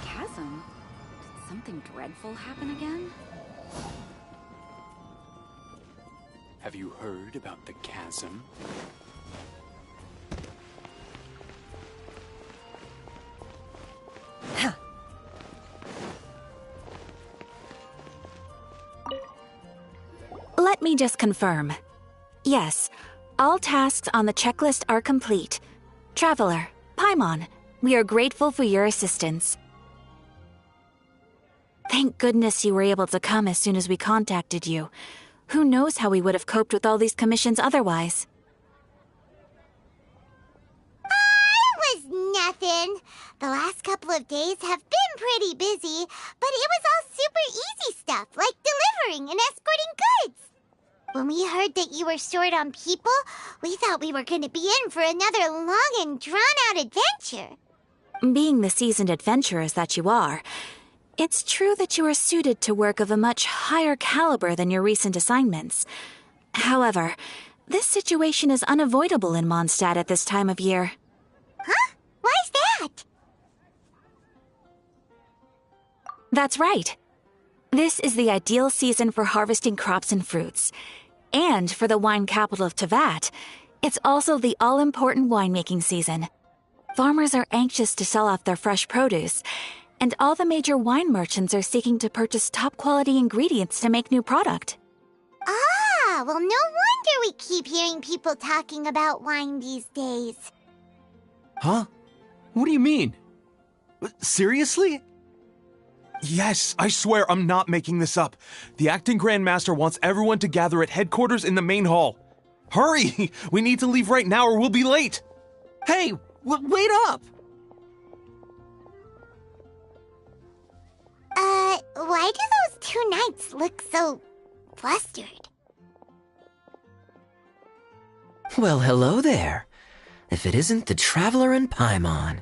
Chasm? Did something dreadful happen again? Have you heard about the chasm? Let me just confirm. Yes, all tasks on the checklist are complete. Traveler, Paimon, we are grateful for your assistance. Thank goodness you were able to come as soon as we contacted you. Who knows how we would have coped with all these commissions otherwise? It was nothing. The last couple of days have been pretty busy, but it was all super easy stuff, like delivering and escorting goods. When we heard that you were short on people, we thought we were going to be in for another long and drawn-out adventure. Being the seasoned adventurers that you are, it's true that you are suited to work of a much higher caliber than your recent assignments. However, this situation is unavoidable in Mondstadt at this time of year. Huh? Why's that? That's right. This is the ideal season for harvesting crops and fruits. And for the wine capital of Teyvat, it's also the all-important winemaking season. Farmers are anxious to sell off their fresh produce, and all the major wine merchants are seeking to purchase top-quality ingredients to make new product. Ah, well, no wonder we keep hearing people talking about wine these days. Huh? What do you mean? Seriously? Yes, I swear I'm not making this up. The acting Grand Master wants everyone to gather at headquarters in the main hall. Hurry! We need to leave right now or we'll be late! Hey, wait up! Why do those two knights look so flustered? Well, hello there. If it isn't the Traveler and Paimon.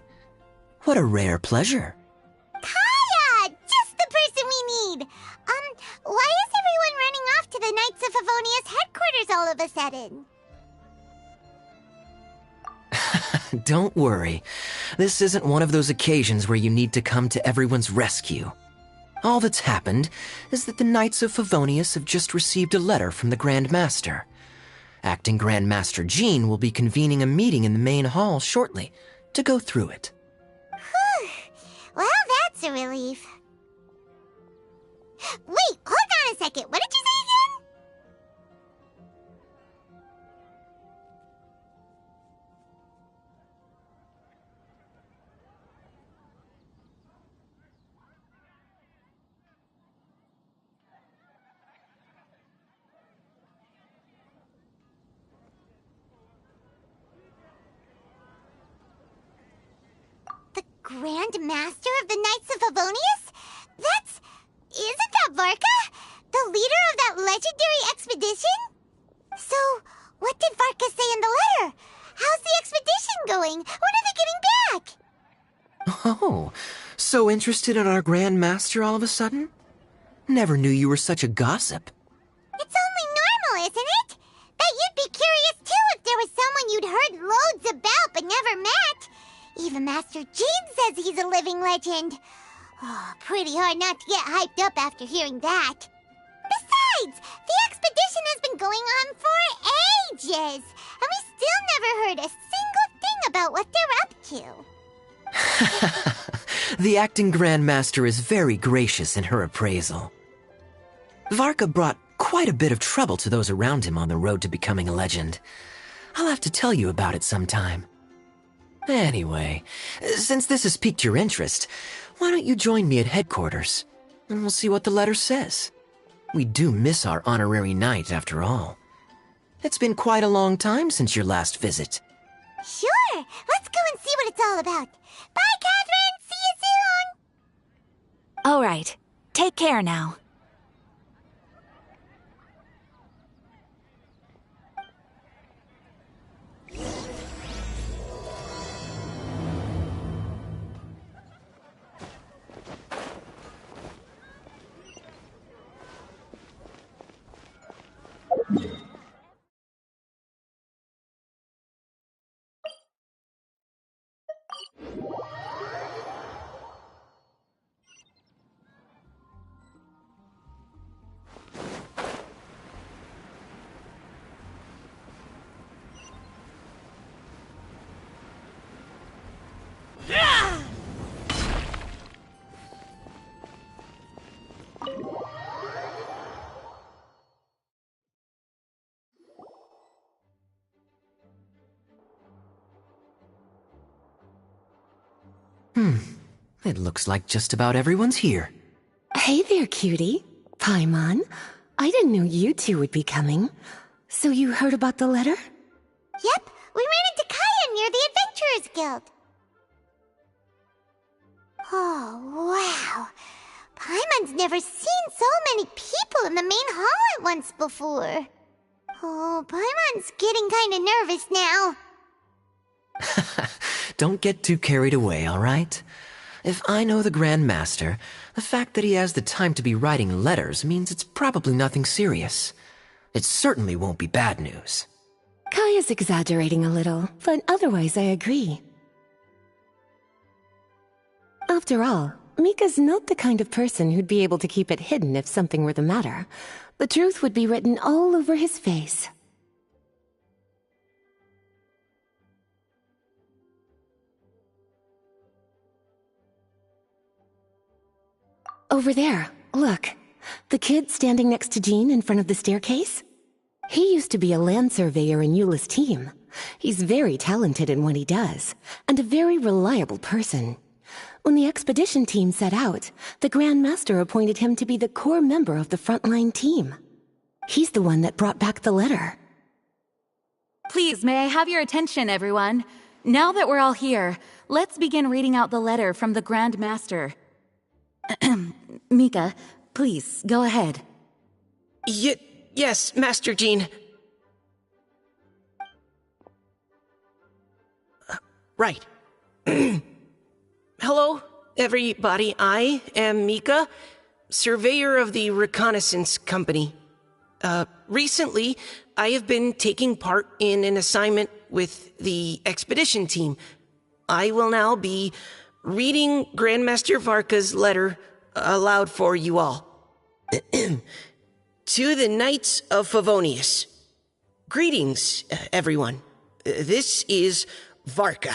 What a rare pleasure. Kaya! Just the person we need! Why is everyone running off to the Knights of Favonius headquarters all of a sudden? Don't worry. This isn't one of those occasions where you need to come to everyone's rescue. All that's happened is that the Knights of Favonius have just received a letter from the Grand Master. Acting Grand Master Jean will be convening a meeting in the main hall shortly to go through it. Whew. Well, that's a relief. Wait, hold on a second. What did you say again? The Grand Master of the Knights of Favonius? Isn't that Varka? The leader of that legendary expedition? So, what did Varka say in the letter? How's the expedition going? When are they getting back? Oh, so interested in our Grand Master all of a sudden? Never knew you were such a gossip. It's only normal, isn't it? That you'd be curious too if there was someone you'd heard loads about but never met. Even Master Jean says he's a living legend. Oh, pretty hard not to get hyped up after hearing that. Besides, the expedition has been going on for ages, and we still never heard a single thing about what they're up to. The acting Grand Master is very gracious in her appraisal. Varka brought quite a bit of trouble to those around him on the road to becoming a legend. I'll have to tell you about it sometime. Anyway, since this has piqued your interest, why don't you join me at headquarters, and we'll see what the letter says. We do miss our honorary knight, after all. It's been quite a long time since your last visit. Sure, let's go and see what it's all about. Bye, Catherine! See you soon! All right. Take care now. It looks like just about everyone's here. Hey there, cutie. Paimon. I didn't know you two would be coming. So you heard about the letter? Yep, we ran into Kaya near the Adventurers Guild. Oh, wow. Paimon's never seen so many people in the main hall at once before. Oh, Paimon's getting kinda nervous now. Don't get too carried away, all right? If I know the Grand Master, the fact that he has the time to be writing letters means it's probably nothing serious. It certainly won't be bad news. Kaya's exaggerating a little, but otherwise I agree. After all, Mika's not the kind of person who'd be able to keep it hidden if something were the matter. The truth would be written all over his face. Over there, look. The kid standing next to Jean in front of the staircase? He used to be a land surveyor in Eula's team. He's very talented in what he does, and a very reliable person. When the expedition team set out, the Grand Master appointed him to be the core member of the frontline team. He's the one that brought back the letter. Please, may I have your attention, everyone? Now that we're all here, let's begin reading out the letter from the Grand Master. Mika, please, go ahead. Yes, Master Jean. Right. Hello, everybody. I am Mika, surveyor of the Reconnaissance Company. Recently, I have been taking part in an assignment with the expedition team. I will now be reading Grandmaster Varka's letter aloud for you all. To the Knights of Favonius. Greetings, everyone. This is Varka.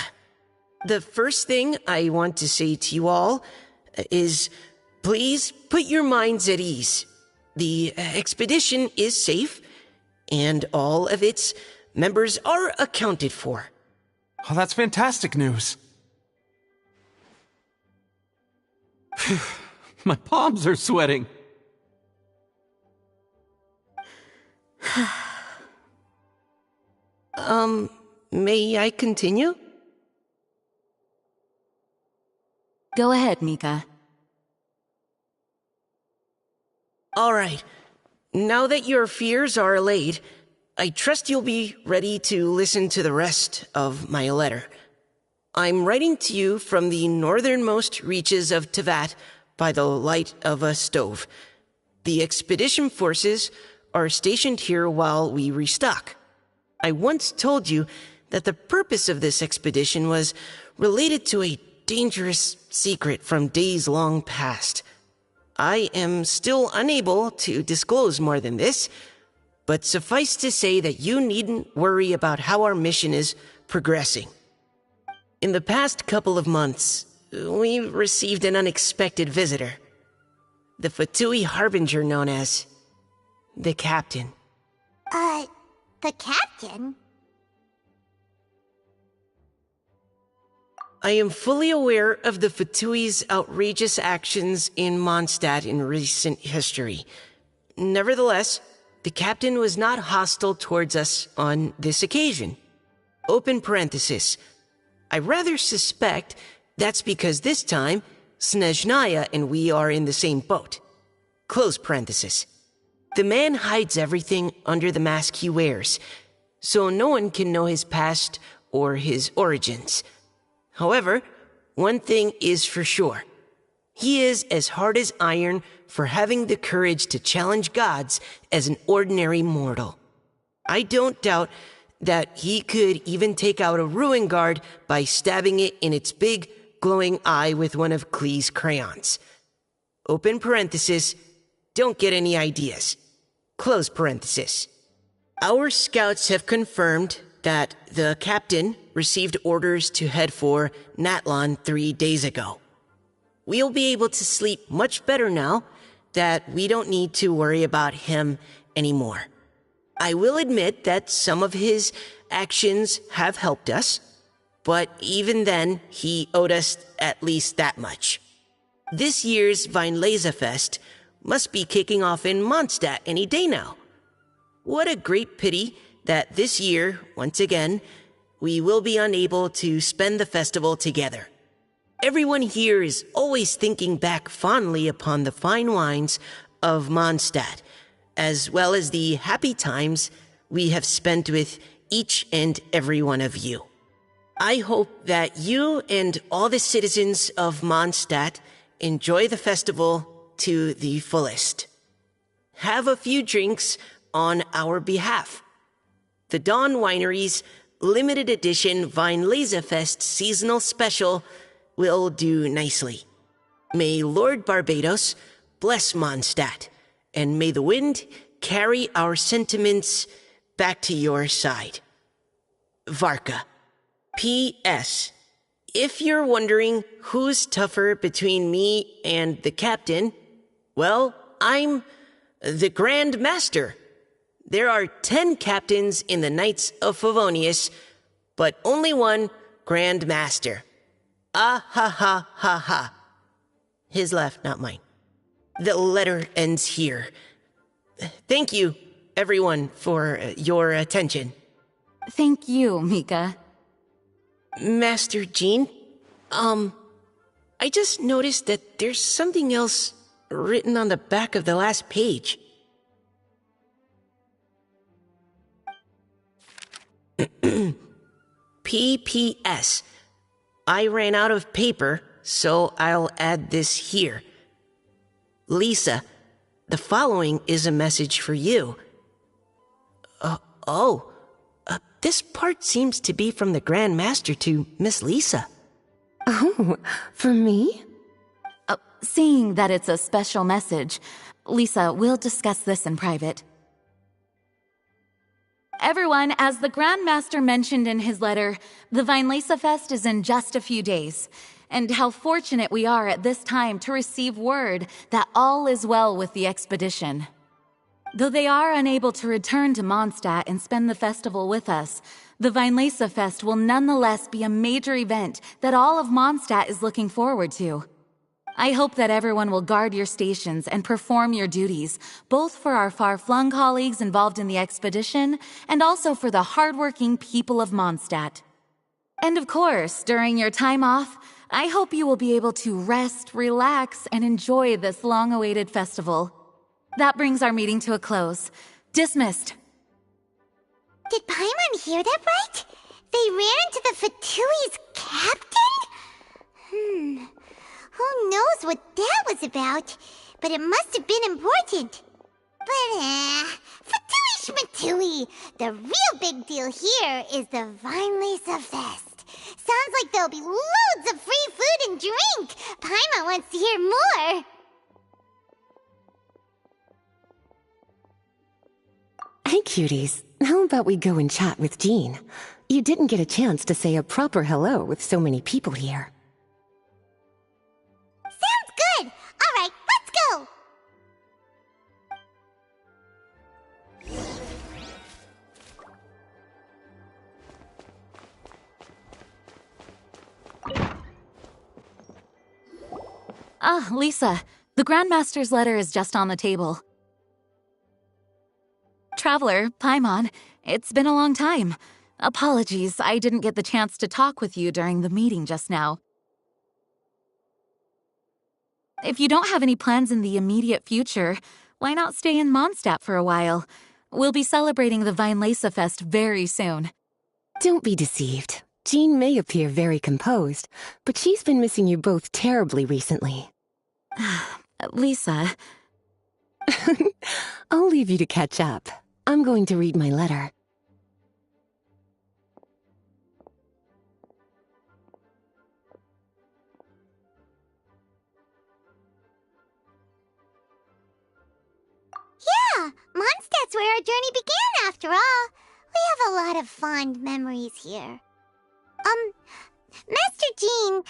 The first thing I want to say to you all is, please put your minds at ease. The expedition is safe, and all of its members are accounted for. Oh, that's fantastic news. My palms are sweating. May I continue? Go ahead, Mika. All right. Now that your fears are allayed, I trust you'll be ready to listen to the rest of my letter. I'm writing to you from the northernmost reaches of Tevat by the light of a stove. The expedition forces are stationed here while we restock. I once told you that the purpose of this expedition was related to a dangerous secret from days long past. I am still unable to disclose more than this, but suffice to say that you needn't worry about how our mission is progressing. In the past couple of months, we received an unexpected visitor. The Fatui Harbinger known as the Captain. The Captain? I am fully aware of the Fatui's outrageous actions in Mondstadt in recent history. Nevertheless, the Captain was not hostile towards us on this occasion. Open parenthesis. I rather suspect that's because this time, Snezhnaya and we are in the same boat. Close parenthesis. The man hides everything under the mask he wears, so no one can know his past or his origins. However, one thing is for sure. He is as hard as iron for having the courage to challenge gods as an ordinary mortal. I don't doubt that he could even take out a ruin guard by stabbing it in its big, glowing eye with one of Klee's crayons. Open parenthesis, don't get any ideas. Close parenthesis. Our scouts have confirmed that the captain received orders to head for Natlon 3 days ago. We'll be able to sleep much better now that we don't need to worry about him anymore. I will admit that some of his actions have helped us, but even then, he owed us at least that much. This year's Weinlesefest must be kicking off in Mondstadt any day now. What a great pity that this year, once again, we will be unable to spend the festival together. Everyone here is always thinking back fondly upon the fine wines of Mondstadt, as well as the happy times we have spent with each and every one of you. I hope that you and all the citizens of Mondstadt enjoy the festival to the fullest. Have a few drinks on our behalf. The Dawn Winery's limited edition Weinlesefest seasonal special will do nicely. May Lord Barbados bless Mondstadt, and may the wind carry our sentiments back to your side. Varka. P.S. If you're wondering who's tougher between me and the captain, well, I'm the Grand Master. There are 10 captains in the Knights of Favonius, but only one Grand Master. Ah ha ha ha ha. His laugh, not mine. The letter ends here. Thank you, everyone, for your attention. Thank you, Mika. Master Jean, I just noticed that there's something else written on the back of the last page. P.P.S. I ran out of paper, so I'll add this here. Lisa, the following is a message for you. This part seems to be from the Grand Master to Miss Lisa. Oh, for me? Seeing that it's a special message, Lisa, we'll discuss this in private. Everyone, as the Grand Master mentioned in his letter, the Weinlesefest is in just a few days. And how fortunate we are at this time to receive word that all is well with the expedition. Though they are unable to return to Mondstadt and spend the festival with us, the Weinlesefest will nonetheless be a major event that all of Mondstadt is looking forward to. I hope that everyone will guard your stations and perform your duties, both for our far-flung colleagues involved in the expedition and also for the hardworking people of Mondstadt. And of course, during your time off, I hope you will be able to rest, relax, and enjoy this long-awaited festival. That brings our meeting to a close. Dismissed. Did Paimon hear that right? They ran into the Fatui's captain? Who knows what that was about? But it must have been important. But, Fatui Schmatui! The real big deal here is the Weinlesefest. Sounds like there'll be loads of free food and drink. Paimon wants to hear more. Hey, cuties. How about we go and chat with Jean? You didn't get a chance to say a proper hello with so many people here. Sounds good! Alright, let's go! Lisa, the Grandmaster's letter is just on the table. Traveler, Paimon, it's been a long time. Apologies, I didn't get the chance to talk with you during the meeting just now. If you don't have any plans in the immediate future, why not stay in Mondstadt for a while? We'll be celebrating the Weinlese Fest very soon. Don't be deceived. Jean may appear very composed, but she's been missing you both terribly recently. Lisa. I'll leave you to catch up. I'm going to read my letter. Yeah, Mondstadt's where our journey began after all. We have a lot of fond memories here. Master Jean,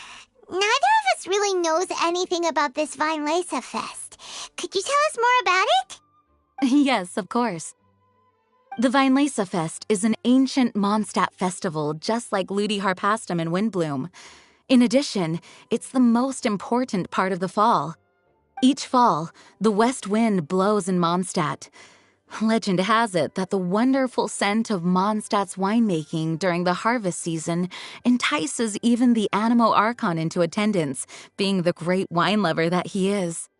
neither of us really knows anything about this Weinlese Fest. Could you tell us more about it? Yes, of course. The Weinlese Fest is an ancient Mondstadt festival just like Ludi Harpastum and Windbloom. In addition, it's the most important part of the fall. Each fall, the west wind blows in Mondstadt. Legend has it that the wonderful scent of Mondstadt's winemaking during the harvest season entices even the Animo Archon into attendance, being the great wine lover that he is.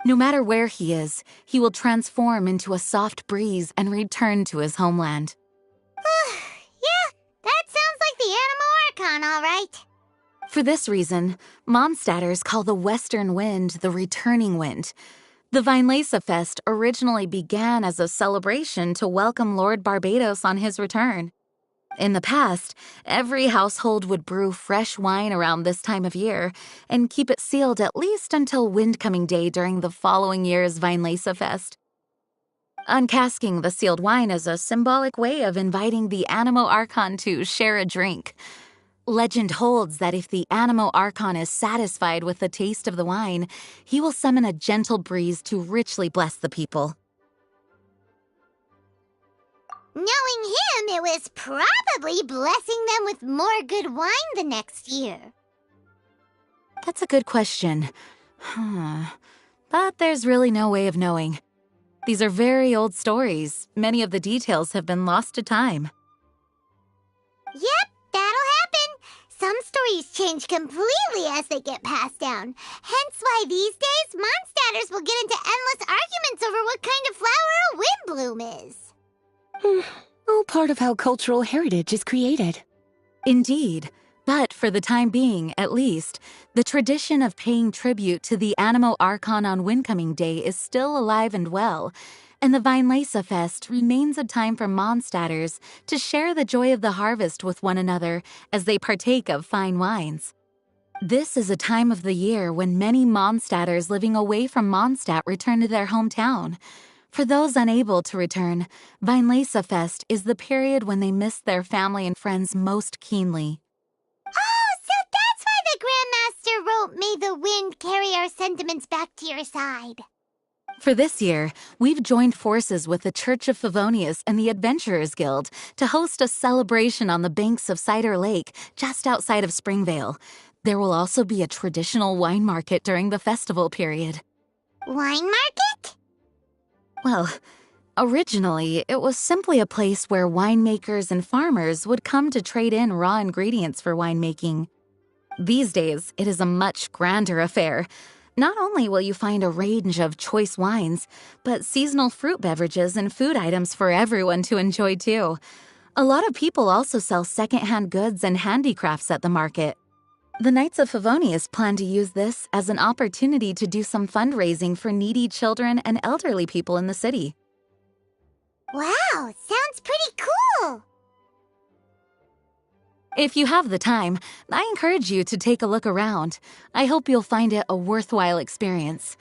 No matter where he is, he will transform into a soft breeze and return to his homeland. Yeah, that sounds like the Animo Archon, all right. For this reason, Mondstadters call the western wind the returning wind. The Weinlese Fest originally began as a celebration to welcome Lord Barbados on his return. In the past, every household would brew fresh wine around this time of year and keep it sealed at least until Windcoming Day during the following year's Weinlese Fest. Uncasking the sealed wine is a symbolic way of inviting the Animo Archon to share a drink. Legend holds that if the Animo Archon is satisfied with the taste of the wine, he will summon a gentle breeze to richly bless the people. Knowing him, it was probably blessing them with more good wine the next year. That's a good question. But there's really no way of knowing. These are very old stories. Many of the details have been lost to time. Yep, that'll happen. Some stories change completely as they get passed down. Hence why these days, Mondstadters will get into endless arguments over what kind of flower a windbloom is. All part of how cultural heritage is created. Indeed. But for the time being, at least, the tradition of paying tribute to the Animo Archon on Windcoming Day is still alive and well, and the Weinlese Fest remains a time for Mondstadters to share the joy of the harvest with one another as they partake of fine wines. This is a time of the year when many Mondstadters living away from Mondstadt return to their hometown. For those unable to return, Weinlese Fest is the period when they miss their family and friends most keenly. Oh, so that's why the Grandmaster wrote, "May the wind carry our sentiments back to your side." For this year, we've joined forces with the Church of Favonius and the Adventurers Guild to host a celebration on the banks of Cider Lake, just outside of Springvale. There will also be a traditional wine market during the festival period. Wine market? Well, originally, it was simply a place where winemakers and farmers would come to trade in raw ingredients for winemaking. These days, it is a much grander affair. Not only will you find a range of choice wines, but seasonal fruit beverages and food items for everyone to enjoy too. A lot of people also sell secondhand goods and handicrafts at the market. The Knights of Favonius plan to use this as an opportunity to do some fundraising for needy children and elderly people in the city. Wow, sounds pretty cool. If you have the time, I encourage you to take a look around. I hope you'll find it a worthwhile experience.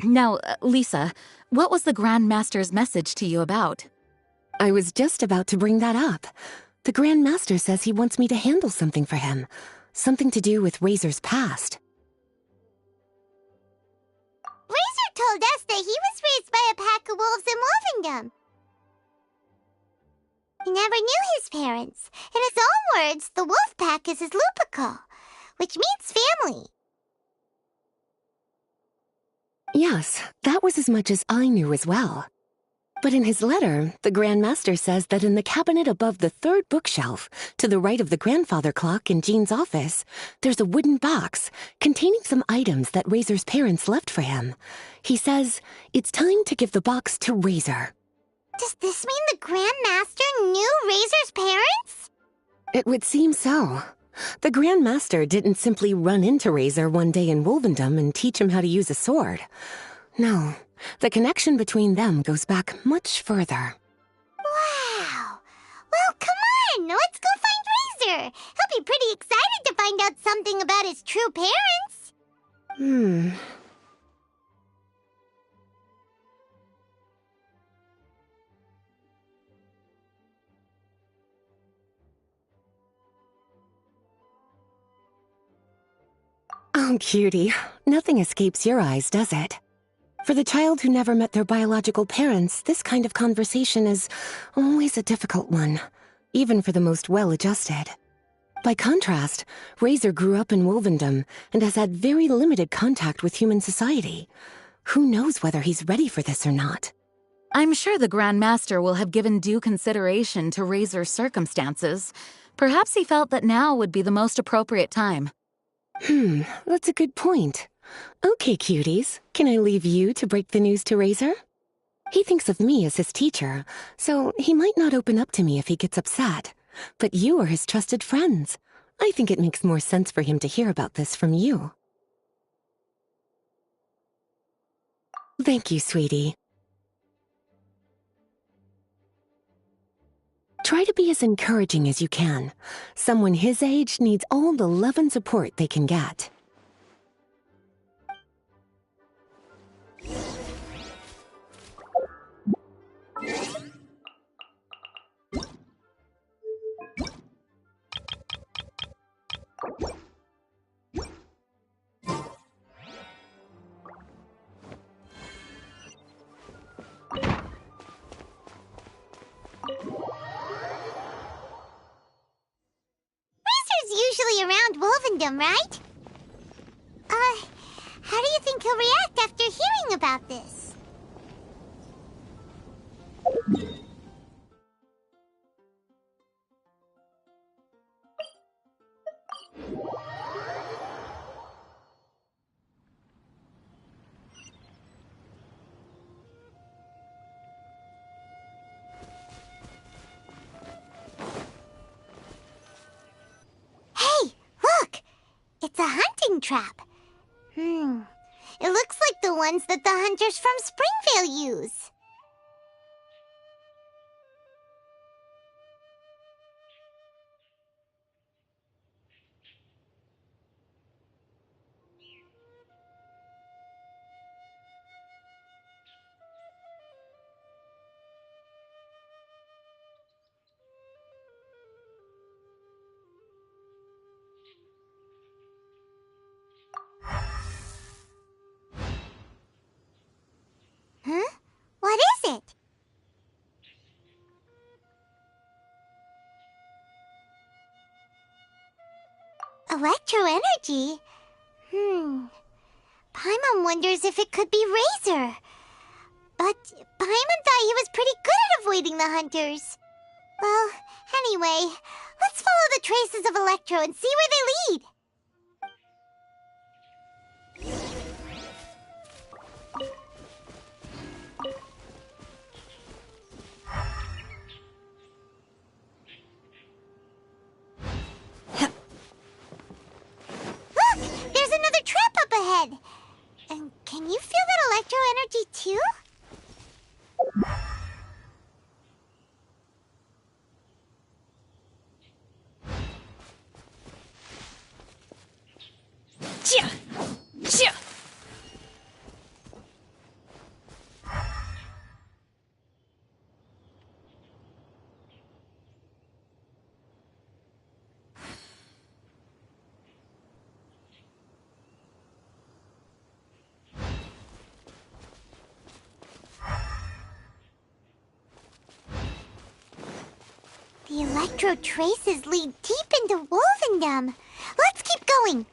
Now, Lisa, what was the Grand Master's message to you about? I was just about to bring that up. The Grand Master says he wants me to handle something for him. Something to do with Razor's past. Razor told us that he was raised by a pack of wolves in Wolvendom. He never knew his parents. In his own words, the wolf pack is his lupical, which means family. Yes, that was as much as I knew as well. But in his letter, the Grand Master says that in the cabinet above the third bookshelf, to the right of the grandfather clock in Jean's office, there's a wooden box containing some items that Razor's parents left for him. He says it's time to give the box to Razor. Does this mean the Grand Master knew Razor's parents? It would seem so. The Grand Master didn't simply run into Razor one day in Wolvendom and teach him how to use a sword. No, the connection between them goes back much further. Wow. Well, come on, let's go find Razor. He'll be pretty excited to find out something about his true parents. Oh, cutie, nothing escapes your eyes, does it? For the child who never met their biological parents, this kind of conversation is always a difficult one, even for the most well-adjusted. By contrast, Razor grew up in Wolvendom and has had very limited contact with human society. Who knows whether he's ready for this or not? I'm sure the Grand Master will have given due consideration to Razor's circumstances. Perhaps he felt that now would be the most appropriate time. That's a good point. Okay, cuties, can I leave you to break the news to Razor? He thinks of me as his teacher, so he might not open up to me if he gets upset. But you are his trusted friends. I think it makes more sense for him to hear about this from you. Thank you, sweetie. Try to be as encouraging as you can. Someone his age needs all the love and support they can get. Usually around Wolvendom, right? How do you think he'll react after hearing about this? It's a hunting trap. It looks like the ones that the hunters from Springvale use. Huh? What is it? Electro-energy? Paimon wonders if it could be Razor. But Paimon thought he was pretty good at avoiding the hunters. Well, anyway, let's follow the traces of Electro and see where they lead. There's another trap up ahead. And can you feel that electro energy too? The electro traces lead deep into Wolvendom. Let's keep going.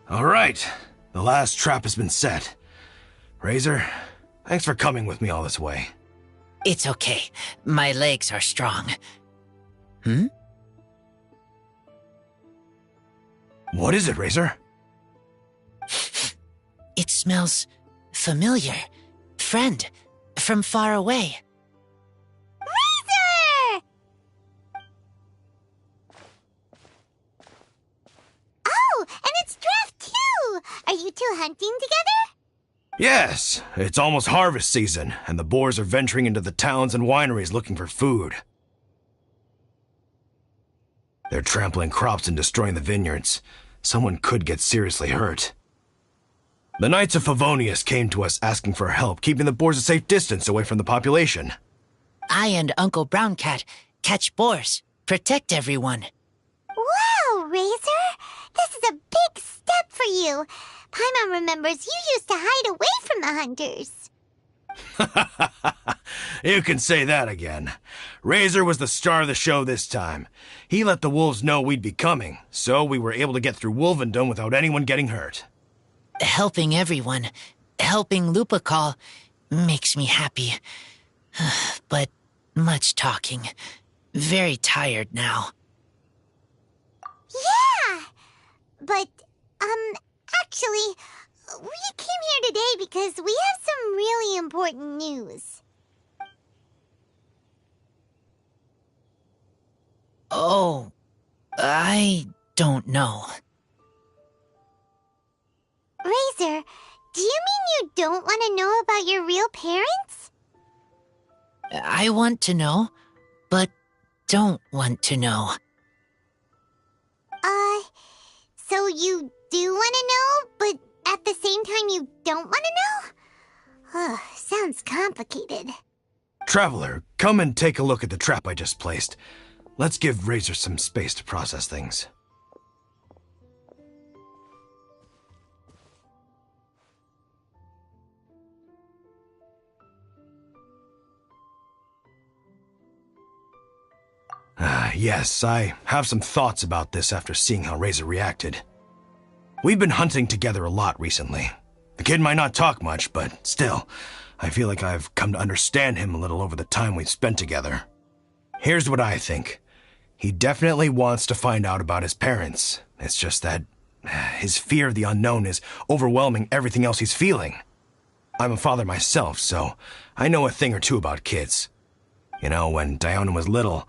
All right, the last trap has been set. Razor, thanks for coming with me all this way. It's okay. My legs are strong. What is it, Razor? It smells familiar. Friend, from far away. Razor! Oh, and it's Draft too! Are you two hunting together? Yes, it's almost harvest season, and the boars are venturing into the towns and wineries looking for food. They're trampling crops and destroying the vineyards. Someone could get seriously hurt. The Knights of Favonius came to us asking for help keeping the boars a safe distance away from the population. I and Uncle Brown Cat catch boars, protect everyone. Wow, Razor! This is a big step for you. Paimon remembers you used to hide away from the hunters. You can say that again. Razor was the star of the show this time. He let the wolves know we'd be coming, so we were able to get through Wolvendom without anyone getting hurt. Helping everyone, helping Lupical, makes me happy. But much talking. Very tired now. Yeah! But, actually, we came here today because we have some really important news. Oh, I don't know. Razor, do you mean you don't want to know about your real parents? I want to know, but don't want to know. So you do want to know, but at the same time you don't want to know? Sounds complicated. Traveler, come and take a look at the trap I just placed. Let's give Razor some space to process things. Yes, I have some thoughts about this after seeing how Razor reacted. We've been hunting together a lot recently. The kid might not talk much, but still, I feel like I've come to understand him a little over the time we've spent together. Here's what I think. He definitely wants to find out about his parents. It's just that his fear of the unknown is overwhelming everything else he's feeling. I'm a father myself, so I know a thing or two about kids. You know, when Diona was little,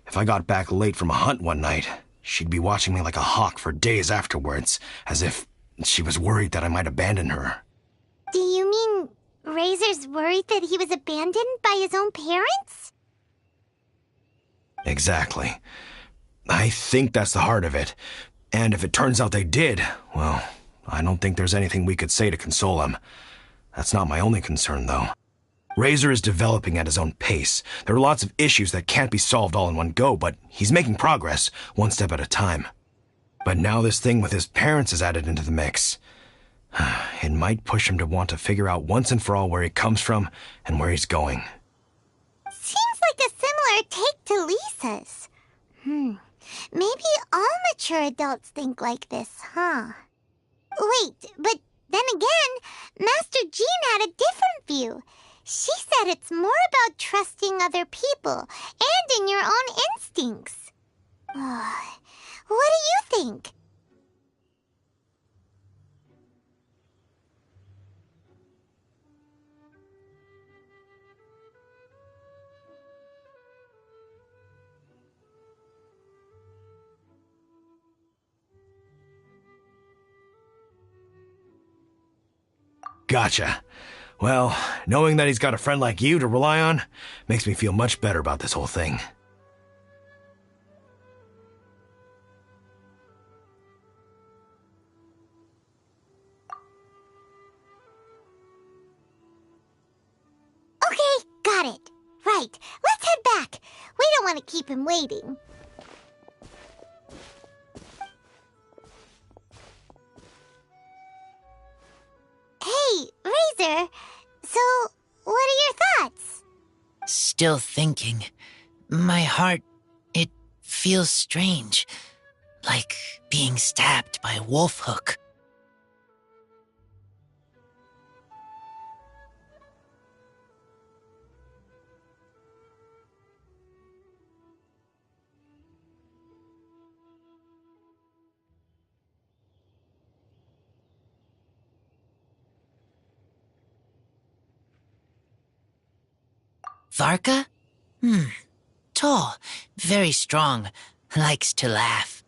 if I got back late from a hunt one night, she'd be watching me like a hawk for days afterwards, as if she was worried that I might abandon her. Do you mean Razor's worried that he was abandoned by his own parents? Exactly. I think that's the heart of it. And if it turns out they did, well, I don't think there's anything we could say to console him. That's not my only concern, though. Razor is developing at his own pace. There are lots of issues that can't be solved all in one go, but he's making progress, one step at a time. But now this thing with his parents is added into the mix. It might push him to want to figure out once and for all where he comes from and where he's going. Seems like a similar take to Lisa's. Maybe all mature adults think like this, huh? Wait, but then again, Master Jean had a different view. She said it's more about trusting other people and in your own instincts. What do you think? Gotcha. Well, knowing that he's got a friend like you to rely on makes me feel much better about this whole thing. Okay, got it. Right, let's head back. We don't want to keep him waiting. Hey, Razor. So, what are your thoughts? Still thinking. My heart, it feels strange. Like being stabbed by a wolf hook. Varka? Tall, very strong, likes to laugh.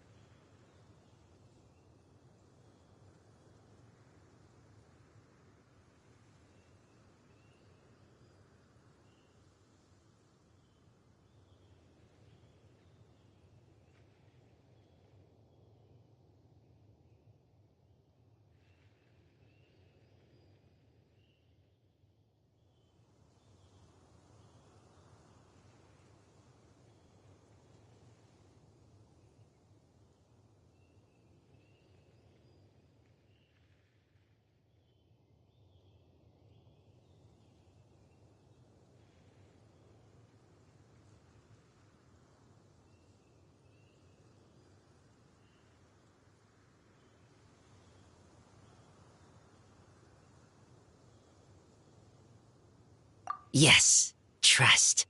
Yes, trust.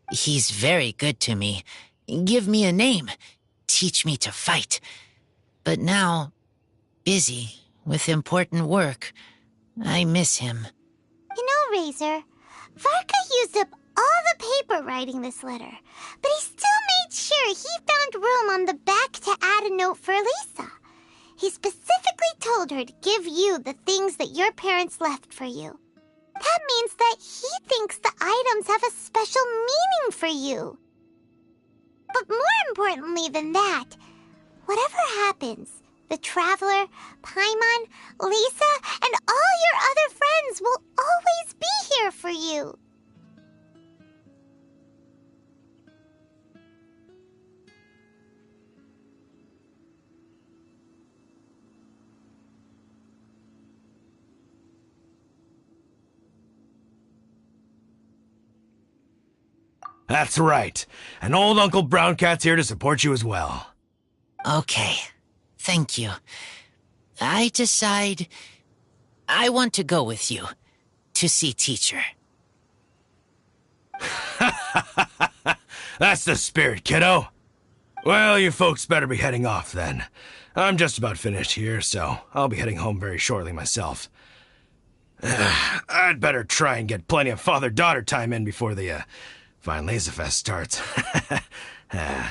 He's very good to me. Give me a name. Teach me to fight. But now, busy with important work. I miss him. You know, Razor, Varka used up all the paper writing this letter, but he still made sure he found room on the back to add a note for Lisa. He specifically told her to give you the things that your parents left for you. That means that he thinks the items have a special meaning for you. But more importantly than that, whatever happens, the Traveler, Paimon, Lisa, and all your other friends will always be here for you. That's right. And old Uncle Brown Cat's here to support you as well. Okay, thank you. I decide I want to go with you to see teacher. That's the spirit, kiddo. Well, you folks better be heading off then. I'm just about finished here, so I'll be heading home very shortly myself. I'd better try and get plenty of father-daughter time in before the Fine Laser Fest starts. Bye, Draft.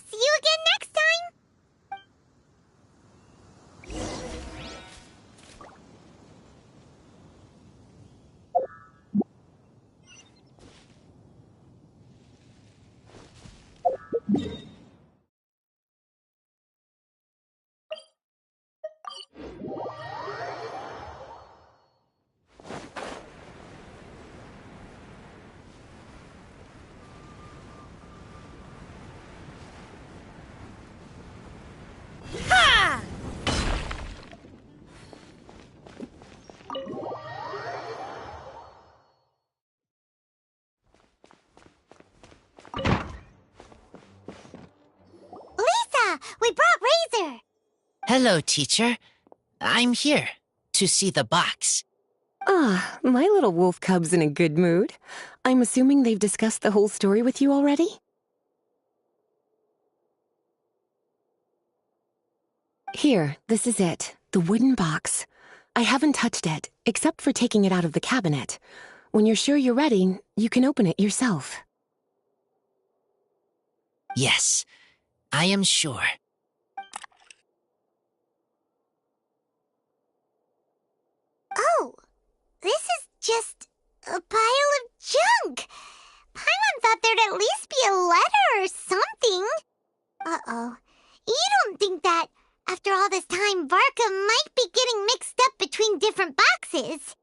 See you again next time. Lisa, we brought Razor. Hello, teacher. I'm here to see the box. Ah, my little wolf cub's in a good mood. I'm assuming they've discussed the whole story with you already? Here, this is it. The wooden box. I haven't touched it, except for taking it out of the cabinet. When you're sure you're ready, you can open it yourself. Yes, I am sure. Oh, this is just a pile of junk. Paimon thought there'd at least be a letter or something. Uh-oh. You don't think that, after all this time, Varka might be getting mixed up between different boxes?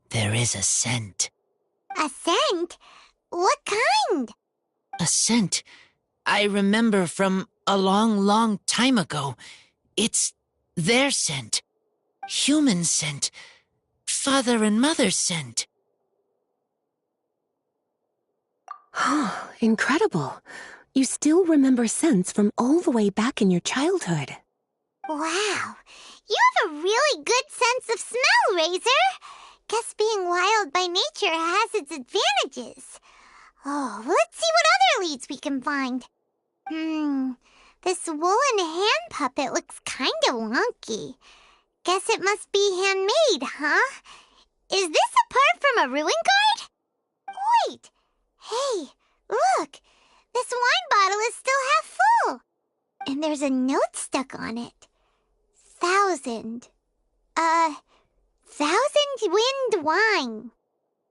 There is a scent. A scent? What kind? A scent I remember from a long, long time ago. It's their scent. Human scent. Father and mother scent. Oh, incredible. You still remember scents from all the way back in your childhood. Wow. You have a really good sense of smell, Razor. Guess being wild by nature has its advantages. Oh, let's see what other leads we can find. This woolen hand puppet looks kind of wonky. Guess it must be handmade, huh? Is this a part from a ruin guard? Wait! Hey, look! This wine bottle is still half full! And there's a note stuck on it. 1,000. 1,000 wind wine.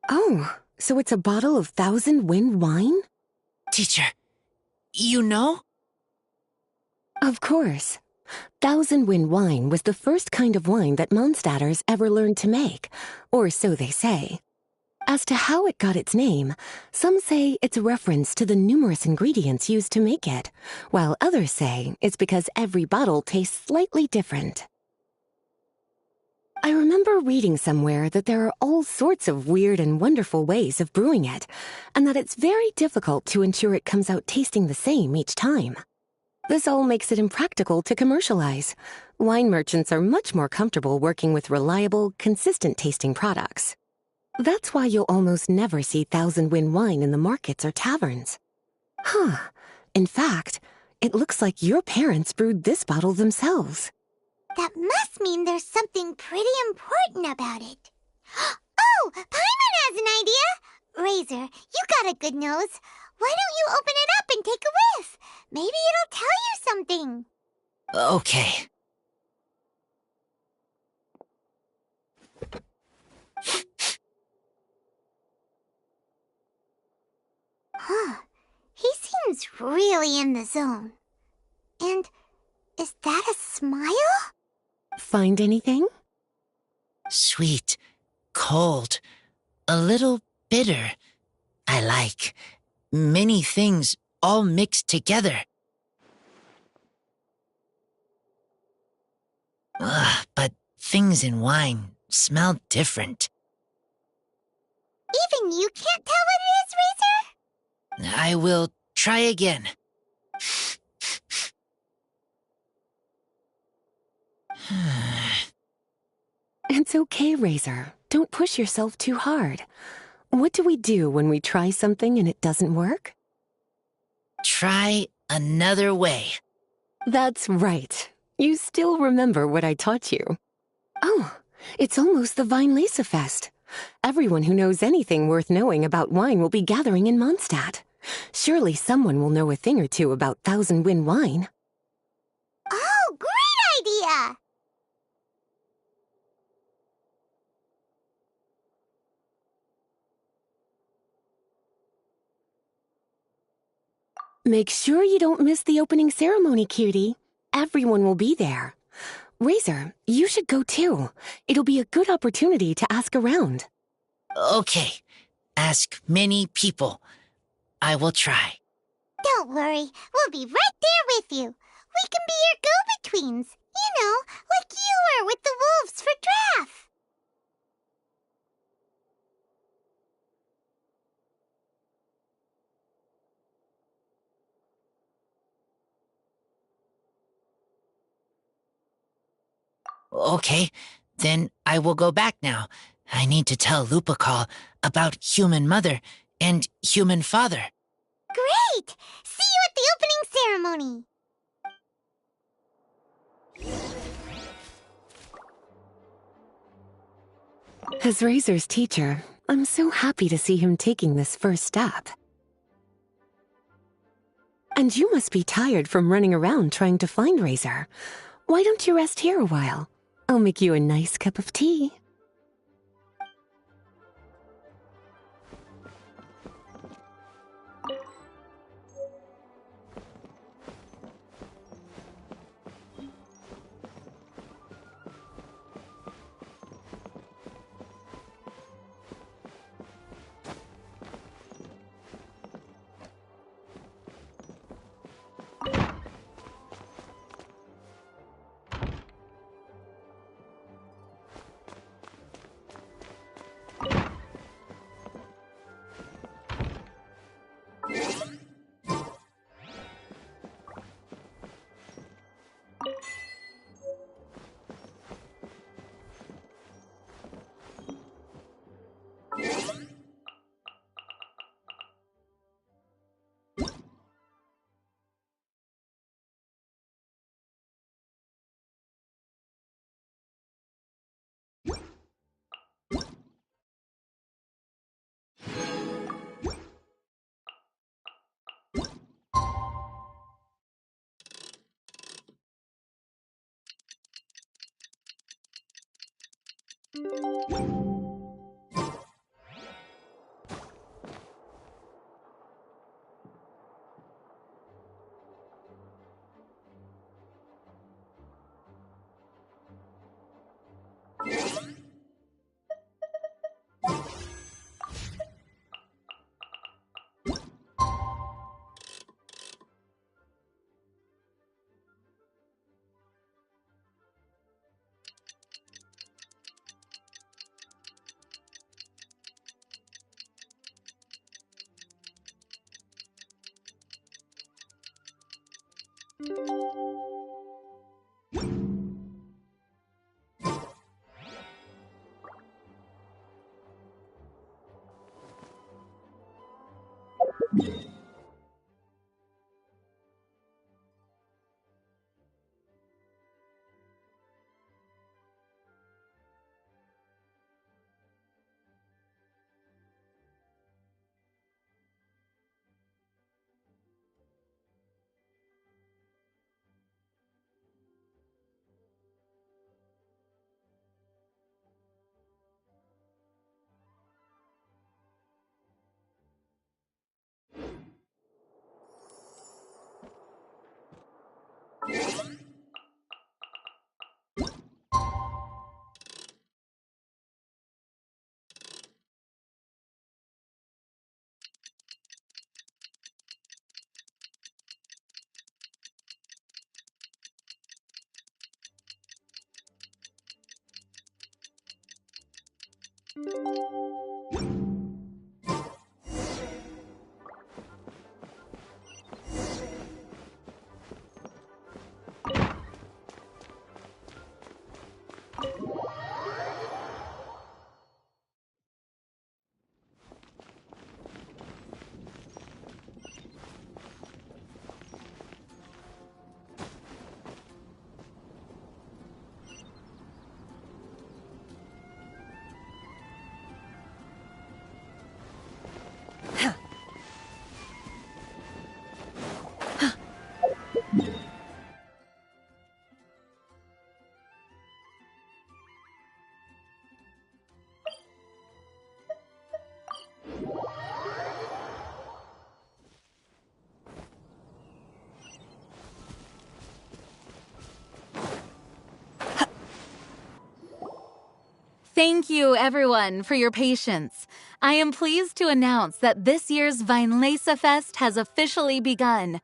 Oh, so it's a bottle of 1,000 wind wine? Teacher, you know? Of course. 1,000 wind wine was the first kind of wine that Mondstadters ever learned to make, or so they say. As to how it got its name, some say it's a reference to the numerous ingredients used to make it, while others say it's because every bottle tastes slightly different. I remember reading somewhere that there are all sorts of weird and wonderful ways of brewing it, and that it's very difficult to ensure it comes out tasting the same each time. This all makes it impractical to commercialize. Wine merchants are much more comfortable working with reliable, consistent-tasting products. That's why you'll almost never see 1,000 wind wine in the markets or taverns. Huh. In fact, it looks like your parents brewed this bottle themselves. That must mean there's something pretty important about it. Oh, Paimon has an idea! Razor, you got a good nose. Why don't you open it up and take a whiff? Maybe it'll tell you something. Okay. Huh. He seems really in the zone. And is that a smile? Find anything? Sweet, cold, a little bitter. I like many things all mixed together. But things in wine smell different. Even you can't tell what it is, Razor? I will try again. It's okay, Razor. Don't push yourself too hard. What do we do when we try something and it doesn't work? Try another way. That's right. You still remember what I taught you. Oh, it's almost the Weinlese Fest. Everyone who knows anything worth knowing about wine will be gathering in Mondstadt. Surely someone will know a thing or two about 1,000 wind wine. Oh, great idea! Make sure you don't miss the opening ceremony, cutie. Everyone will be there. Razor, you should go too. It'll be a good opportunity to ask around. Okay. Ask many people. I will try. Don't worry, we'll be right there with you. We can be your go-betweens. You know, like you were with the wolves for Draff. Okay, then I will go back now. I need to tell Lupacall about Human Mother and Human Father. Great! See you at the opening ceremony. As Razor's teacher, I'm so happy to see him taking this first step. And you must be tired from running around trying to find Razor. Why don't you rest here a while? I'll make you a nice cup of tea. Thank you, everyone, for your patience. I am pleased to announce that this year's Weinlese Fest has officially begun.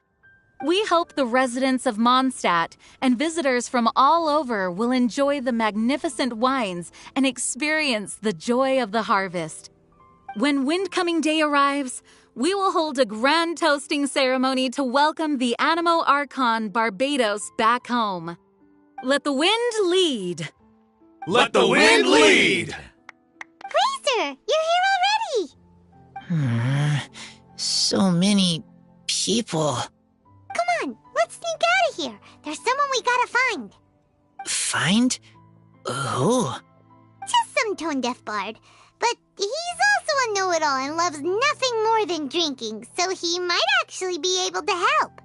We hope the residents of Mondstadt and visitors from all over will enjoy the magnificent wines and experience the joy of the harvest. When Windcoming Day arrives, we will hold a grand toasting ceremony to welcome the Animo Archon Barbados back home. Let the wind lead! Let the wind lead! Razor, you're here already! So many people. Come on, let's sneak out of here. There's someone we gotta find. Find? Who? Just some tone-deaf bard. But he's also a know-it-all and loves nothing more than drinking, so he might actually be able to help.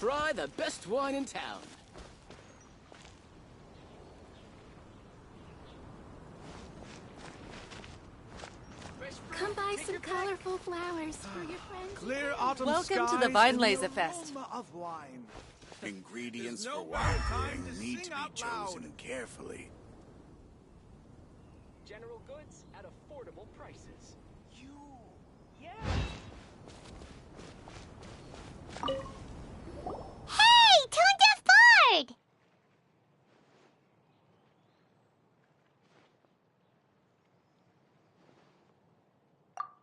Try the best wine in town. Come buy some colorful flowers for your friends. Clear autumn Welcome to the skies and Weinlese the Fest. aroma of wine. Ingredients There's for no wine better time brewing to need sing to be out chosen loud. carefully. General goods at affordable prices. Hey, tone-deaf bard!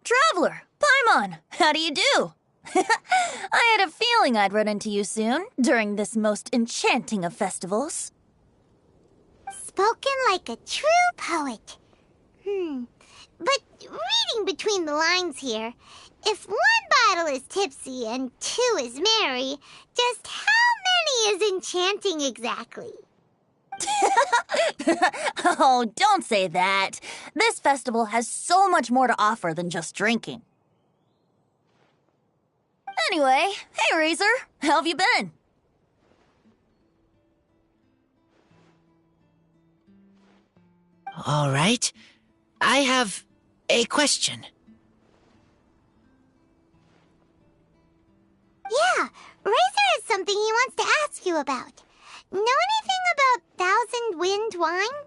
Traveler, Paimon, how do you do? I had a feeling I'd run into you soon, during this most enchanting of festivals. Spoken like a true poet. But reading between the lines here, if one bottle is tipsy and two is merry, just how many is enchanting exactly? Oh, don't say that. This festival has so much more to offer than just drinking. Anyway, hey Razor, how have you been? All right. I have a question. Yeah, Razor has something he wants to ask you about. Know anything about Thousand Wind wine?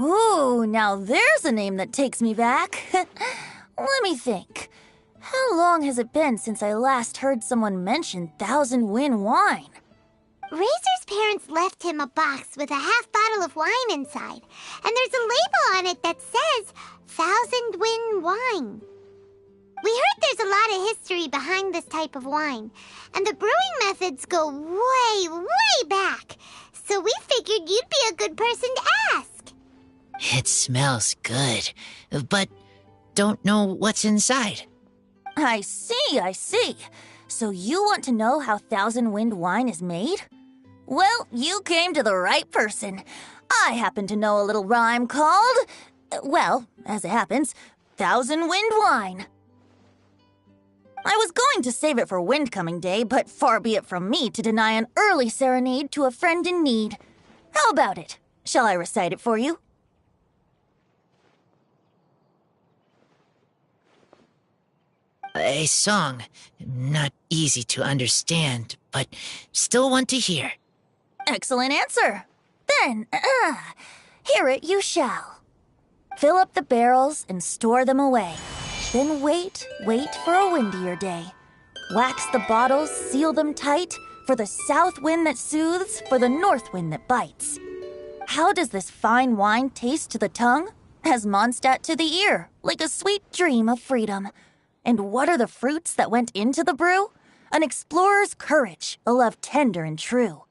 Ooh, now there's a name that takes me back. Let me think. How long has it been since I last heard someone mention Thousand Wind wine? Razor's parents left him a box with a half bottle of wine inside, and there's a label on it that says Thousand Wind wine. We heard there's a lot of history behind this type of wine, and the brewing methods go way, way back. So we figured you'd be a good person to ask. It smells good, but don't know what's inside. I see. So you want to know how Thousand Wind wine is made? Well, you came to the right person. I happen to know a little rhyme called, well, as it happens, Thousand Wind wine. I was going to save it for Windcoming Day, but far be it from me to deny an early serenade to a friend in need. How about it? Shall I recite it for you? A song, not easy to understand, but still want to hear. Excellent answer. Then, hear it you shall. Fill up the barrels and store them away. Then wait for a windier day. Wax the bottles, seal them tight, for the south wind that soothes, for the north wind that bites. How does this fine wine taste to the tongue? As Mondstadt to the ear, like a sweet dream of freedom. And what are the fruits that went into the brew? An explorer's courage, a love tender and true.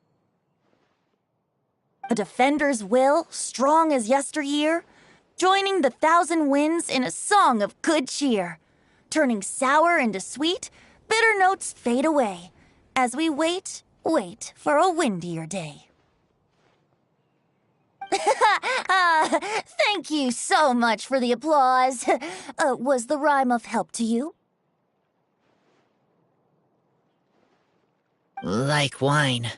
A defender's will, strong as yesteryear, joining the thousand winds in a song of good cheer. Turning sour into sweet, bitter notes fade away, as we wait for a windier day. Thank you so much for the applause. Was the rhyme of help to you? Like wine.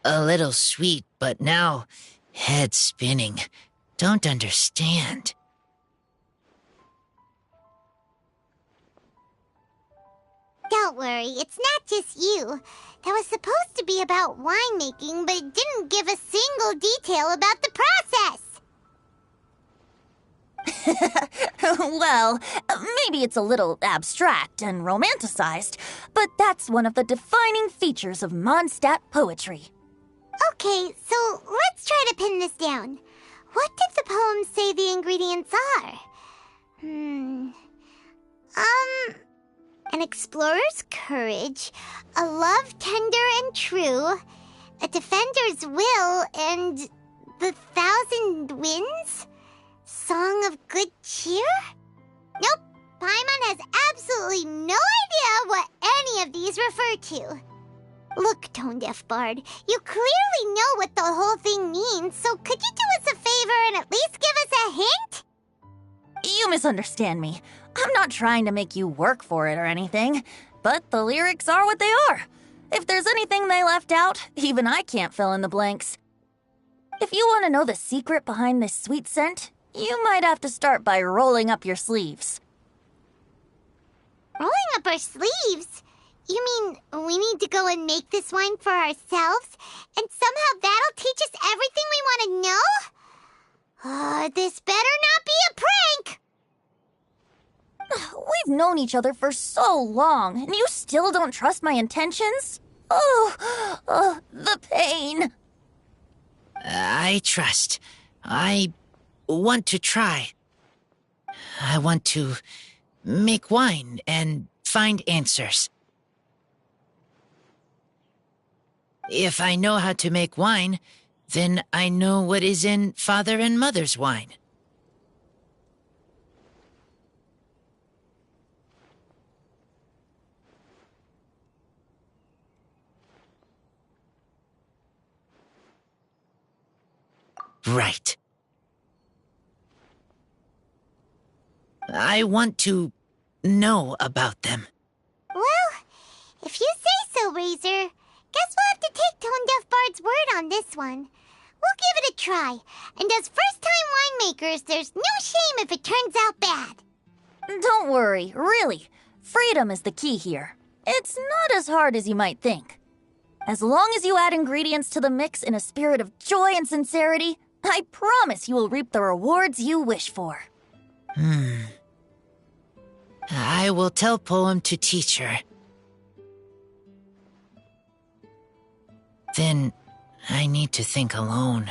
A little sweet, but now head spinning. Don't understand. Don't worry, it's not just you. That was supposed to be about winemaking, but it didn't give a single detail about the process. Well, maybe it's a little abstract and romanticized, but that's one of the defining features of Mondstadt poetry. Okay, so let's try to pin this down. What did the poem say the ingredients are? An explorer's courage, a love tender and true, a defender's will, and the thousand winds? Song of good cheer? Nope, Paimon has absolutely no idea what any of these refer to. Look, Tone-Deaf Bard, you clearly know what the whole thing means, so could you do us a favor and at least give us a hint? You misunderstand me. I'm not trying to make you work for it or anything, but the lyrics are what they are. If there's anything they left out, even I can't fill in the blanks. If you want to know the secret behind this sweet scent, you might have to start by rolling up your sleeves. Rolling up our sleeves? You mean we need to go and make this wine for ourselves, and somehow that'll teach us everything we want to know? This better not be a prank! We've known each other for so long, and you still don't trust my intentions? Oh, the pain. I trust. I want to try. I want to make wine and find answers. If I know how to make wine, then I know what is in Father and Mother's wine. Right. I want to know about them. Well, if you say so, Razor, guess we'll have to take Tone Deaf Bard's word on this one. We'll give it a try, and as first-time winemakers, there's no shame if it turns out bad. Don't worry, really. Freedom is the key here. It's not as hard as you might think. As long as you add ingredients to the mix in a spirit of joy and sincerity, I promise you will reap the rewards you wish for. I will tell Poem to teach her. Then I need to think alone.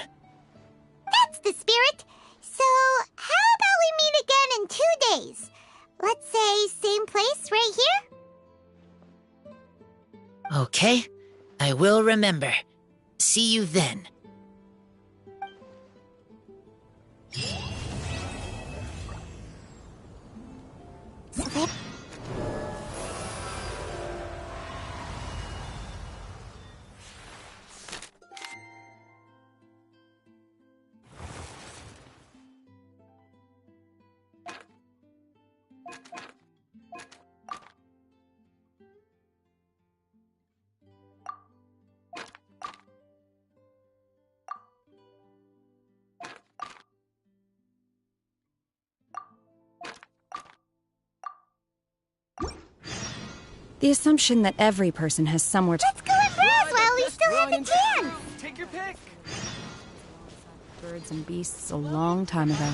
That's the spirit. So, how about we meet again in 2 days? Let's say same place right here? Okay, I will remember. See you then. Slip. The assumption that every person has somewhere to— Let's go and browse while we still have the chance! Take your pick. birds and beasts a long time ago.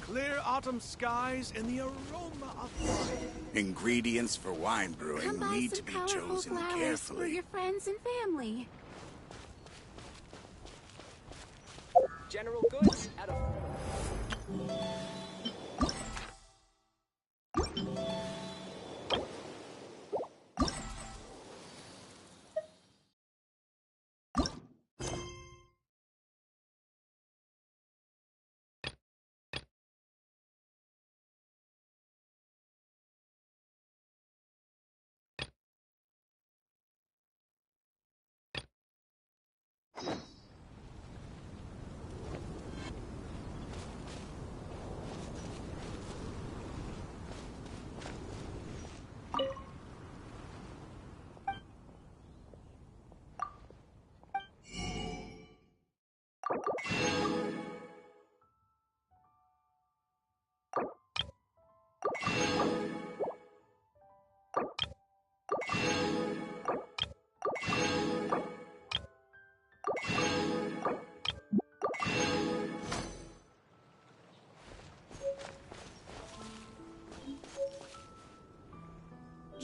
Clear autumn skies and the aroma of wine. Ingredients for wine brewing Come buy need some to be colorful chosen flowers for carefully. your friends and family. General goods at a...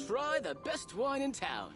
Try the best wine in town.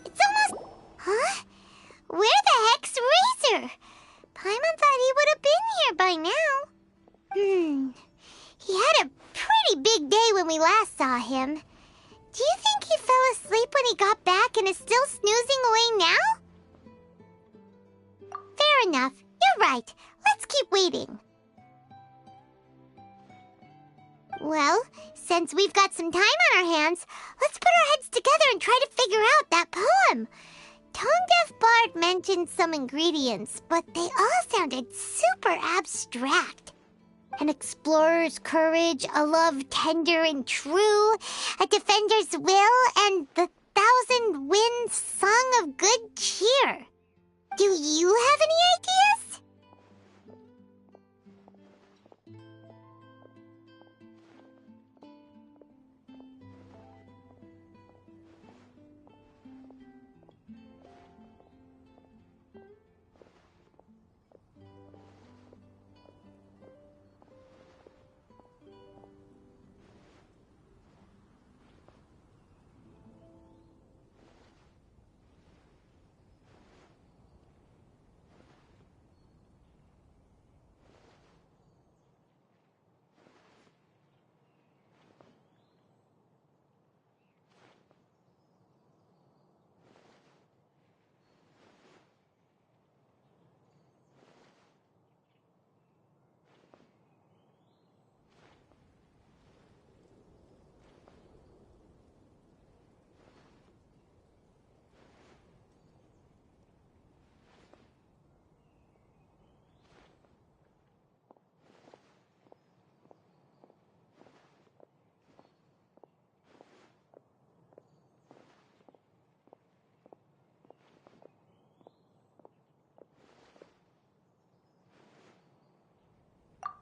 It's almost... Huh? Where the heck's Razor? Paimon thought he would have been here by now. He had a pretty big day when we last saw him. Do you think he fell asleep when he got back and is still snoozing away now? Fair enough. You're right. Let's keep waiting. Well, since we've got some time on our hands, let's put our heads together and try to figure out that poem. Tone Deaf Bard mentioned some ingredients, but they all sounded super abstract. An explorer's courage, a love tender and true, a defender's will, and the 1,000 winds song of good cheer. Do you have any ideas?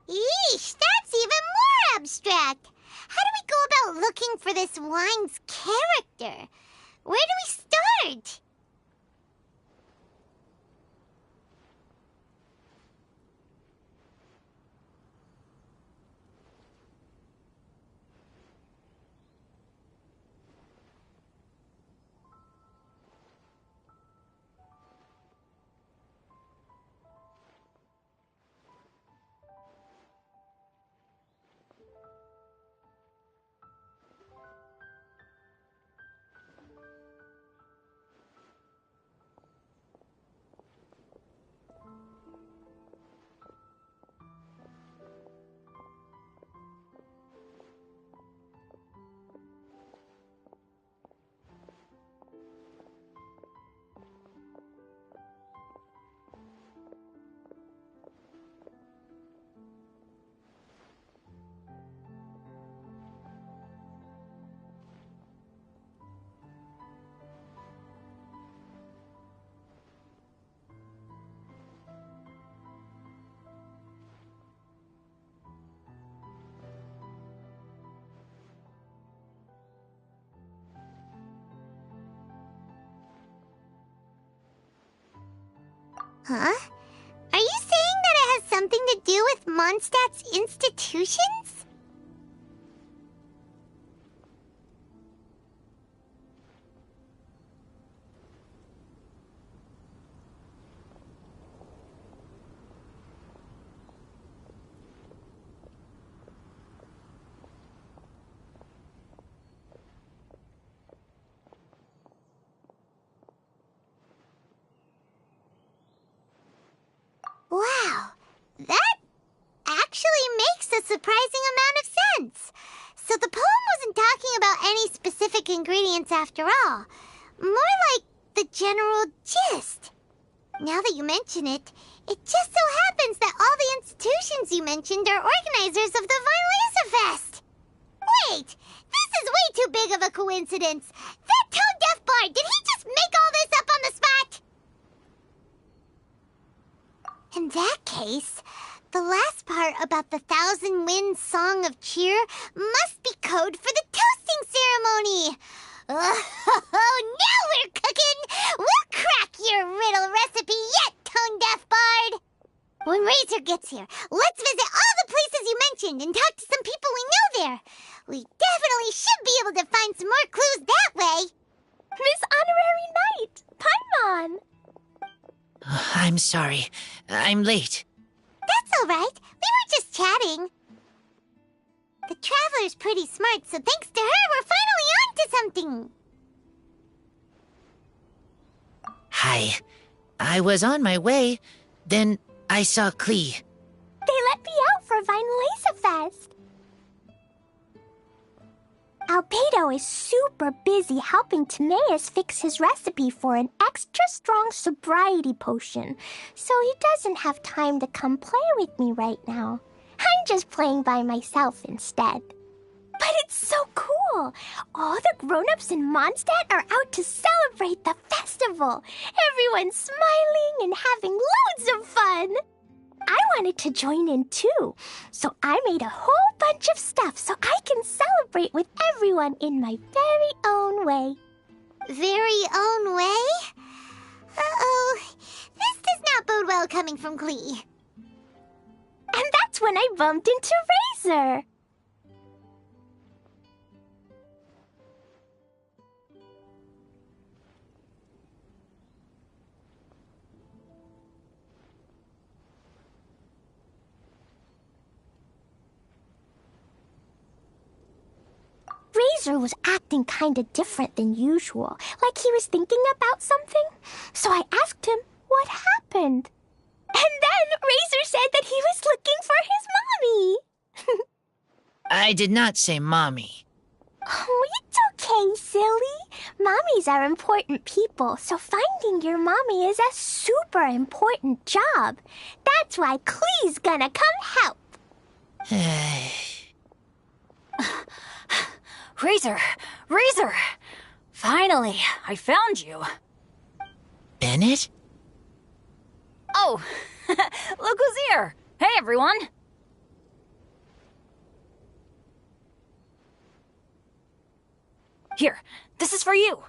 Yeesh, that's even more abstract. How do we go about looking for this wine's character? Where do we start? Huh? Are you saying that it has something to do with Mondstadt's institutions? Wow, that actually makes a surprising amount of sense. So the poem wasn't talking about any specific ingredients after all. More like the general gist. Now that you mention it, it just so happens that all the institutions you mentioned are organizers of the Vine Fest. Wait, this is way too big of a coincidence. That tone-deaf bard, did he just make all this up on the spot? In that case, the last part about the 1,000 winds song of cheer must be code for the toasting ceremony. Oh, now we're cooking! We'll crack your riddle recipe yet, tone-deaf bard! When Razor gets here, let's visit all the places you mentioned and talk to some people we know there. We definitely should be able to find some more clues that way. Miss Honorary Knight, Paimon! I'm sorry. I'm late. That's all right. We were just chatting. The Traveler's pretty smart, so thanks to her, we're finally on to something. Hi. I was on my way. Then I saw Klee. They let me out for Vine Fest. Albedo is super busy helping Timaeus fix his recipe for an extra strong sobriety potion, so he doesn't have time to come play with me right now. I'm just playing by myself instead. But it's so cool! All the grown-ups in Mondstadt are out to celebrate the festival. Everyone's smiling and having loads of fun. I wanted to join in too, so I made a whole bunch of stuff so I can celebrate with everyone in my very own way. Very own way? Uh-oh. This does not bode well coming from Klee. And that's when I bumped into Razor. Razor was acting kinda different than usual, like he was thinking about something. So I asked him what happened. And then Razor said that he was looking for his mommy. I did not say mommy. Oh, it's okay, silly. Mommies are important people, so finding your mommy is a super important job. That's why Klee's gonna come help. Razor! Razor! Finally, I found you. Bennett? Oh, look who's here! Hey, everyone! Here, this is for you.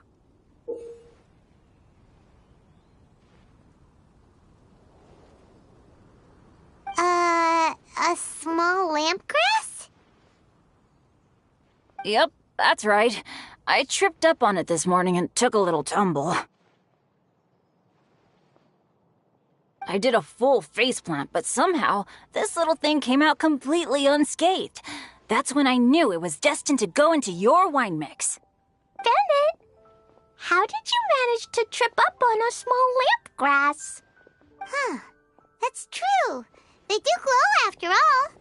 A small lampgrass? Yep, that's right. I tripped up on it this morning and took a little tumble. I did a full faceplant, but somehow this little thing came out completely unscathed. That's when I knew it was destined to go into your wine mix. Bennett, how did you manage to trip up on a small lampgrass? Huh. That's true. They do glow after all.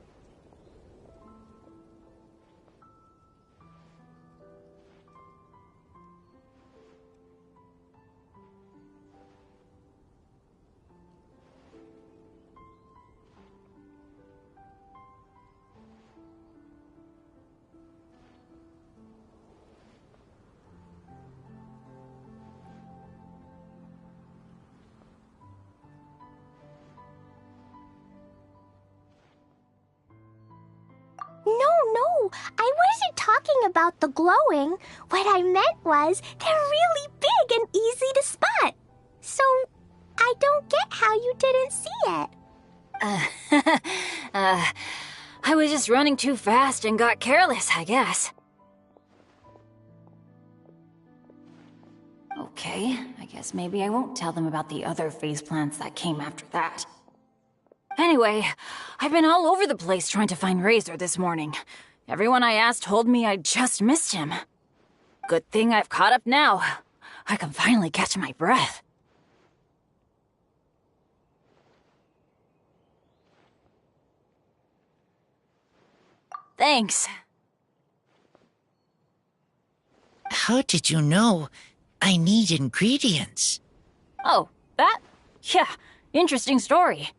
No, I wasn't talking about the glowing. What I meant was they're really big and easy to spot. So, I don't get how you didn't see it. I was just running too fast and got careless, I guess. Okay, I guess maybe I won't tell them about the other faceplants that came after that. Anyway, I've been all over the place trying to find Razor this morning. Everyone I asked told me I just missed him. Good thing I've caught up now. I can finally catch my breath. Thanks. How did you know I need ingredients? Oh, that? Yeah, interesting story.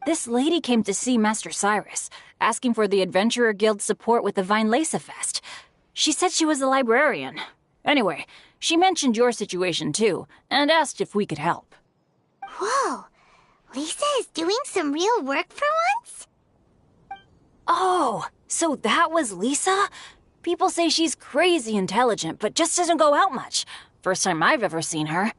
This lady came to see Master Cyrus, asking for the Adventurer Guild's support with the Vinelaysa Fest. She said she was a librarian. Anyway, she mentioned your situation too, and asked if we could help. Whoa! Lisa is doing some real work for once? Oh, so that was Lisa? People say she's crazy intelligent, but just doesn't go out much. First time I've ever seen her.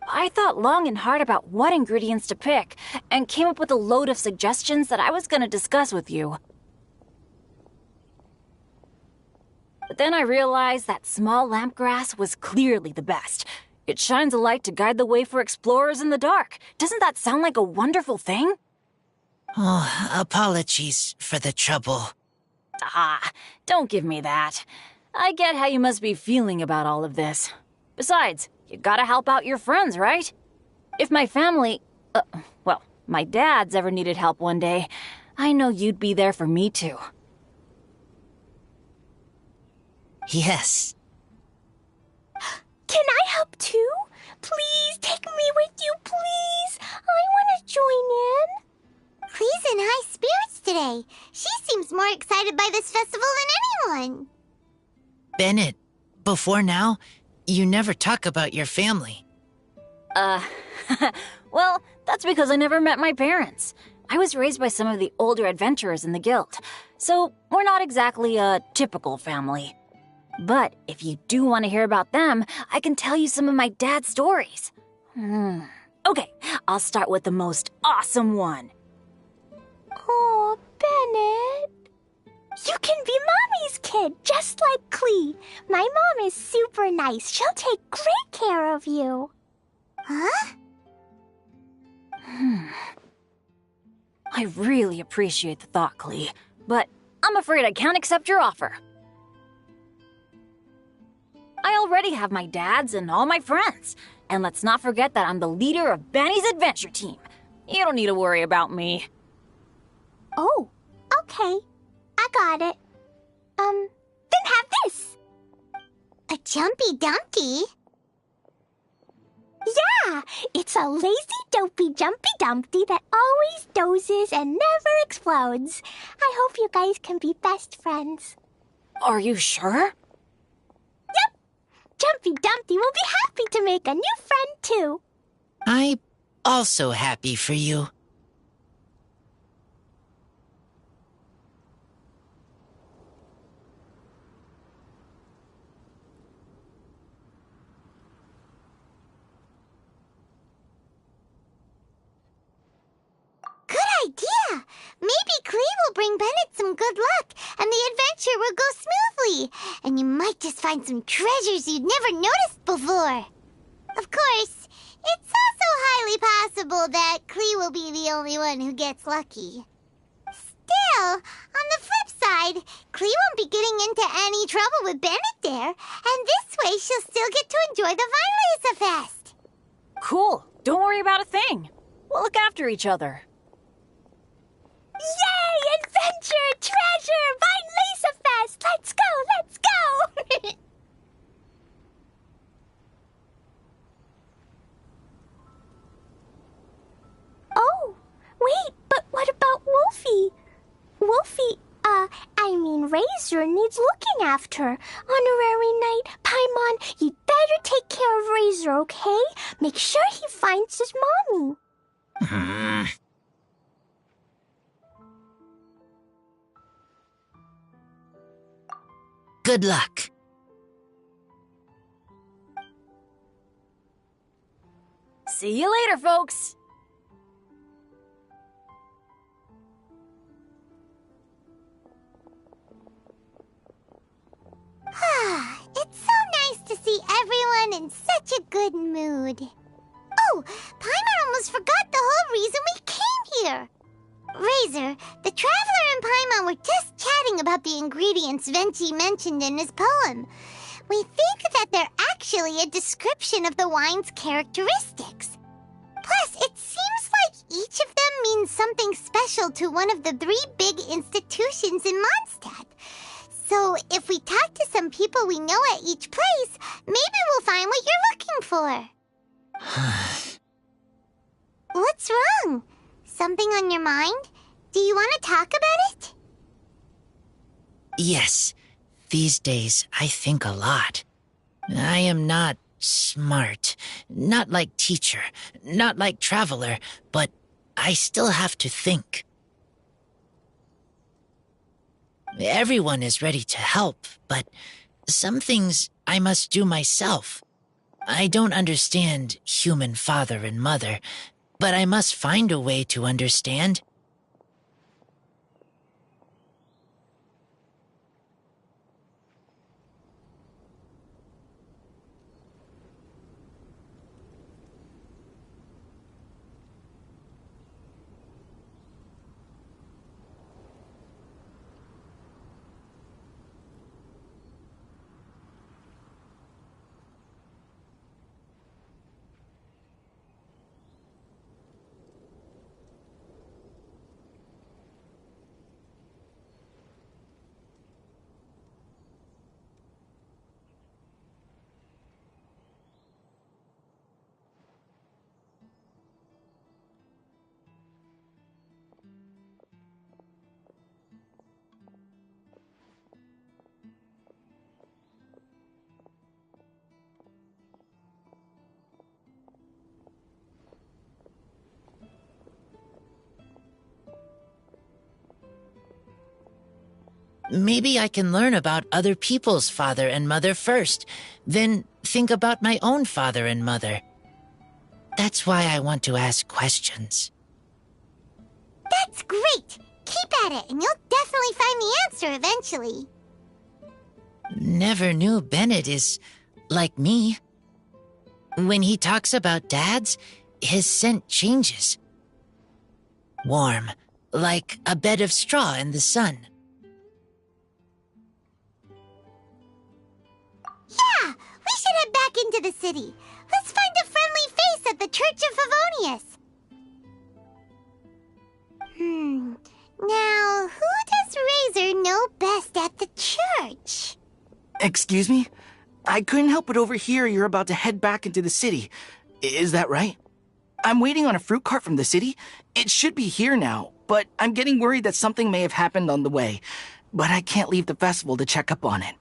I thought long and hard about what ingredients to pick, and came up with a load of suggestions that I was gonna discuss with you. But then I realized that small lampgrass was clearly the best. It shines a light to guide the way for explorers in the dark. Doesn't that sound like a wonderful thing? Oh, apologies for the trouble. Ah, don't give me that. I get how you must be feeling about all of this. Besides, you gotta help out your friends, right? If my family, well, my dad's ever needed help one day, I know you'd be there for me too. Yes. Can I help too? Please take me with you, please. I want to join in. Clee's in high spirits today. She seems more excited by this festival than anyone. Bennett, before now, you never talk about your family. Well, that's because I never met my parents. I was raised by some of the older adventurers in the guild, so we're not exactly a typical family. But if you do want to hear about them, I can tell you some of my dad's stories. Okay, I'll start with the most awesome one. Oh, Bennett. You can be Mommy's kid, just like Clee. My mom is super nice. She'll take great care of you. Huh? I really appreciate the thought, Clee, but I'm afraid I can't accept your offer. I already have my dad's and all my friends. And let's not forget that I'm the leader of Benny's adventure team. You don't need to worry about me. Oh, okay. I got it. Then have this. A Jumpy Dumpty? Yeah, it's a lazy, dopey Jumpy Dumpty that always dozes and never explodes. I hope you guys can be best friends. Are you sure? Yep. Jumpy Dumpty will be happy to make a new friend, too. I'm also happy for you. Good idea! Maybe Clee will bring Bennett some good luck, and the adventure will go smoothly. And you might just find some treasures you'd never noticed before. Of course, it's also highly possible that Clee will be the only one who gets lucky. Still, on the flip side, Clee won't be getting into any trouble with Bennett there, and this way she'll still get to enjoy the Vinelaysa Fest. Cool. Don't worry about a thing. We'll look after each other. Yay! Adventure! Treasure! Vinelaysa Fest! Let's go! Let's go! Oh, wait, but what about Wolfie? Wolfie, Razor needs looking after. Honorary Knight, Paimon, you'd better take care of Razor, okay? Make sure he finds his mommy. Good luck. See you later, folks. It's so nice to see everyone in such a good mood. Oh, Paimon almost forgot the whole reason we came here. Razor, the Traveler and Paimon were just chatting about the ingredients Venti mentioned in his poem. We think that they're actually a description of the wine's characteristics. Plus, it seems like each of them means something special to one of the 3 big institutions in Mondstadt. So, if we talk to some people we know at each place, maybe we'll find what you're looking for. What's wrong? Something on your mind? Do you want to talk about it? Yes, these days I think a lot. I am not smart, not like teacher, not like traveler, but I still have to think. Everyone is ready to help, but some things I must do myself. I don't understand human father and mother, but I must find a way to understand. Maybe I can learn about other people's father and mother first, then think about my own father and mother. That's why I want to ask questions. That's great! Keep at it, and you'll definitely find the answer eventually. Never knew Bennett is like me. When he talks about dads, his scent changes. Warm, like a bed of straw in the sun. Yeah! We should head back into the city. Let's find a friendly face at the Church of Favonius. Now, who does Razor know best at the church? Excuse me? I couldn't help but overhear you're about to head back into the city. Is that right? I'm waiting on a fruit cart from the city. It should be here now, but I'm getting worried that something may have happened on the way. But I can't leave the festival to check up on it.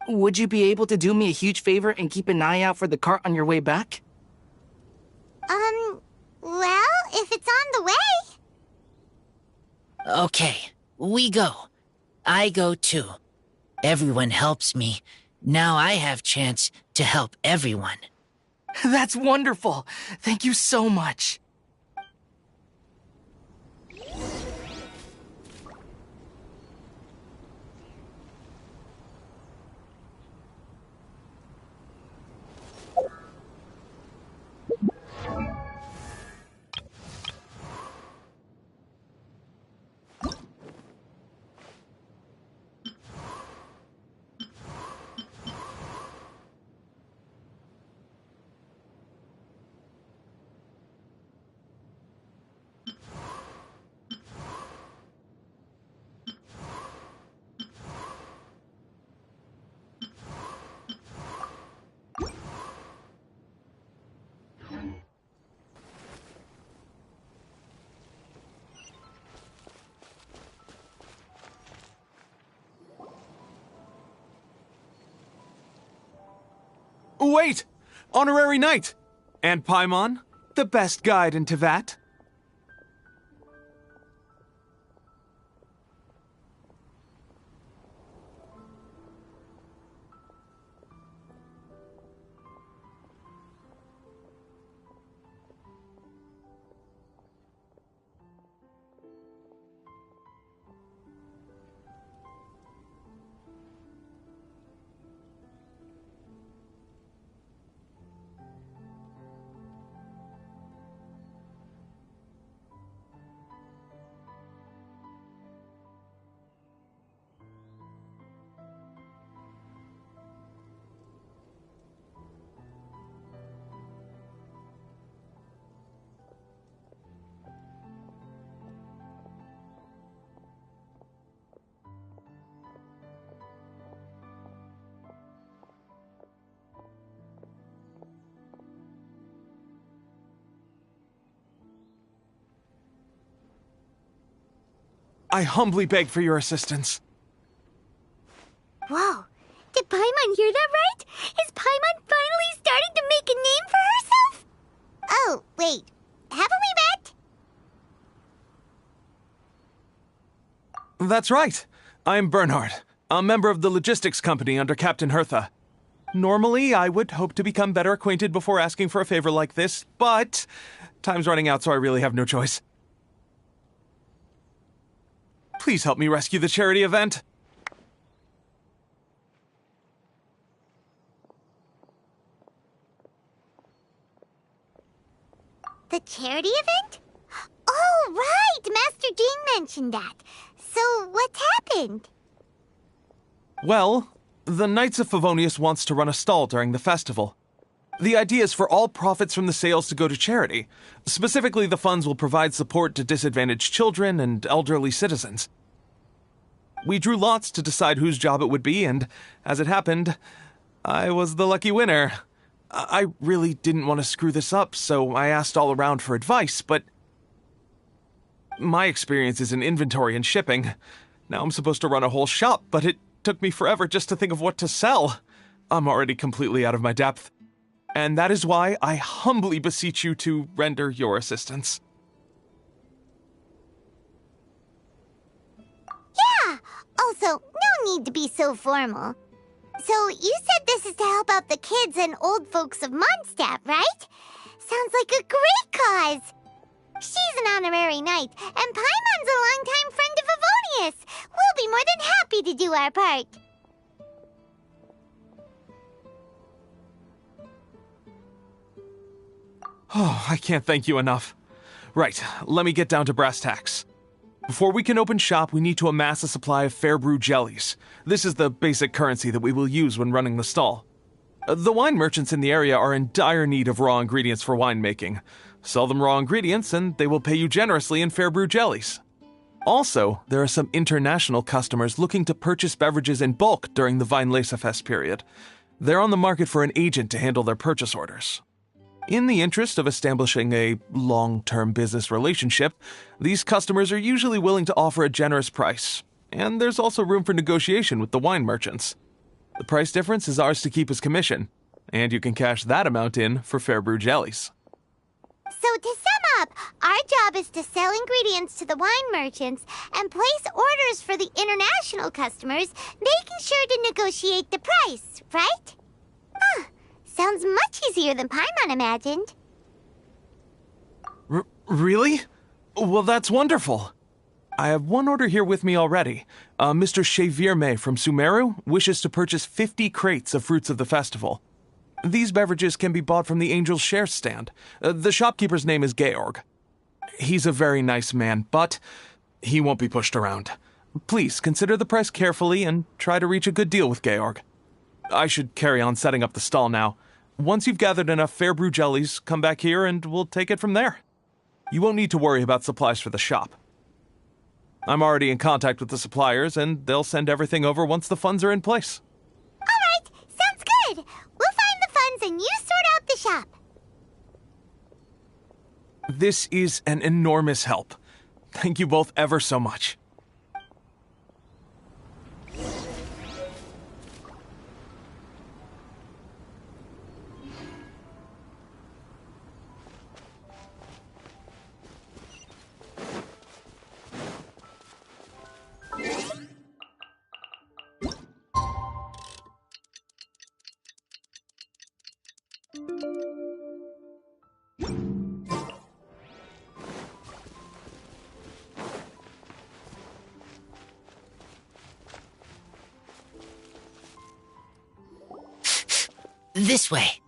Would you be able to do me a huge favor and keep an eye out for the cart on your way back? Well, if it's on the way. Okay, we go. I go too. Everyone helps me. Now I have chance to help everyone. That's wonderful. Thank you so much. Wait! Honorary Knight! And Paimon, the best guide in Tevat. I humbly beg for your assistance. Whoa, did Paimon hear that right? Is Paimon finally starting to make a name for herself? Oh, wait, haven't we met? That's right. I'm Bernhard, a member of the logistics company under Captain Hertha. Normally, I would hope to become better acquainted before asking for a favor like this, but time's running out, so I really have no choice. Please help me rescue the charity event. The charity event? Oh, right! Master Jean mentioned that. So, what's happened? Well, the Knights of Favonius wants to run a stall during the festival. The idea is for all profits from the sales to go to charity. Specifically, the funds will provide support to disadvantaged children and elderly citizens. We drew lots to decide whose job it would be, and as it happened, I was the lucky winner. I really didn't want to screw this up, so I asked all around for advice, but my experience is in inventory and shipping. Now I'm supposed to run a whole shop, but it took me forever just to think of what to sell. I'm already completely out of my depth. And that is why I humbly beseech you to render your assistance. Yeah! Also, no need to be so formal. So, you said this is to help out the kids and old folks of Mondstadt, right? Sounds like a great cause! She's an honorary knight, and Paimon's a longtime friend of Favonius. We'll be more than happy to do our part. Oh, I can't thank you enough. Right, let me get down to brass tacks. Before we can open shop, we need to amass a supply of fair brew jellies. This is the basic currency that we will use when running the stall. The wine merchants in the area are in dire need of raw ingredients for winemaking. Sell them raw ingredients and they will pay you generously in fair brew jellies. Also, there are some international customers looking to purchase beverages in bulk during the Weinlesefest period. They're on the market for an agent to handle their purchase orders. In the interest of establishing a long-term business relationship, these customers are usually willing to offer a generous price, and there's also room for negotiation with the wine merchants. The price difference is ours to keep as commission, and you can cash that amount in for fair brew jellies. So to sum up, our job is to sell ingredients to the wine merchants and place orders for the international customers, making sure to negotiate the price, right? Huh. Sounds much easier than Paimon imagined. Really? Well, that's wonderful. I have one order here with me already. Mr. Chevirme from Sumeru wishes to purchase 50 crates of fruits of the festival. These beverages can be bought from the Angel's Share stand. The shopkeeper's name is Georg. He's a very nice man, but he won't be pushed around. Please consider the price carefully and try to reach a good deal with Georg. I should carry on setting up the stall now. Once you've gathered enough fair brew jellies, come back here and we'll take it from there. You won't need to worry about supplies for the shop. I'm already in contact with the suppliers, and they'll send everything over once the funds are in place. All right, sounds good. We'll find the funds and you sort out the shop. This is an enormous help. Thank you both ever so much. This way.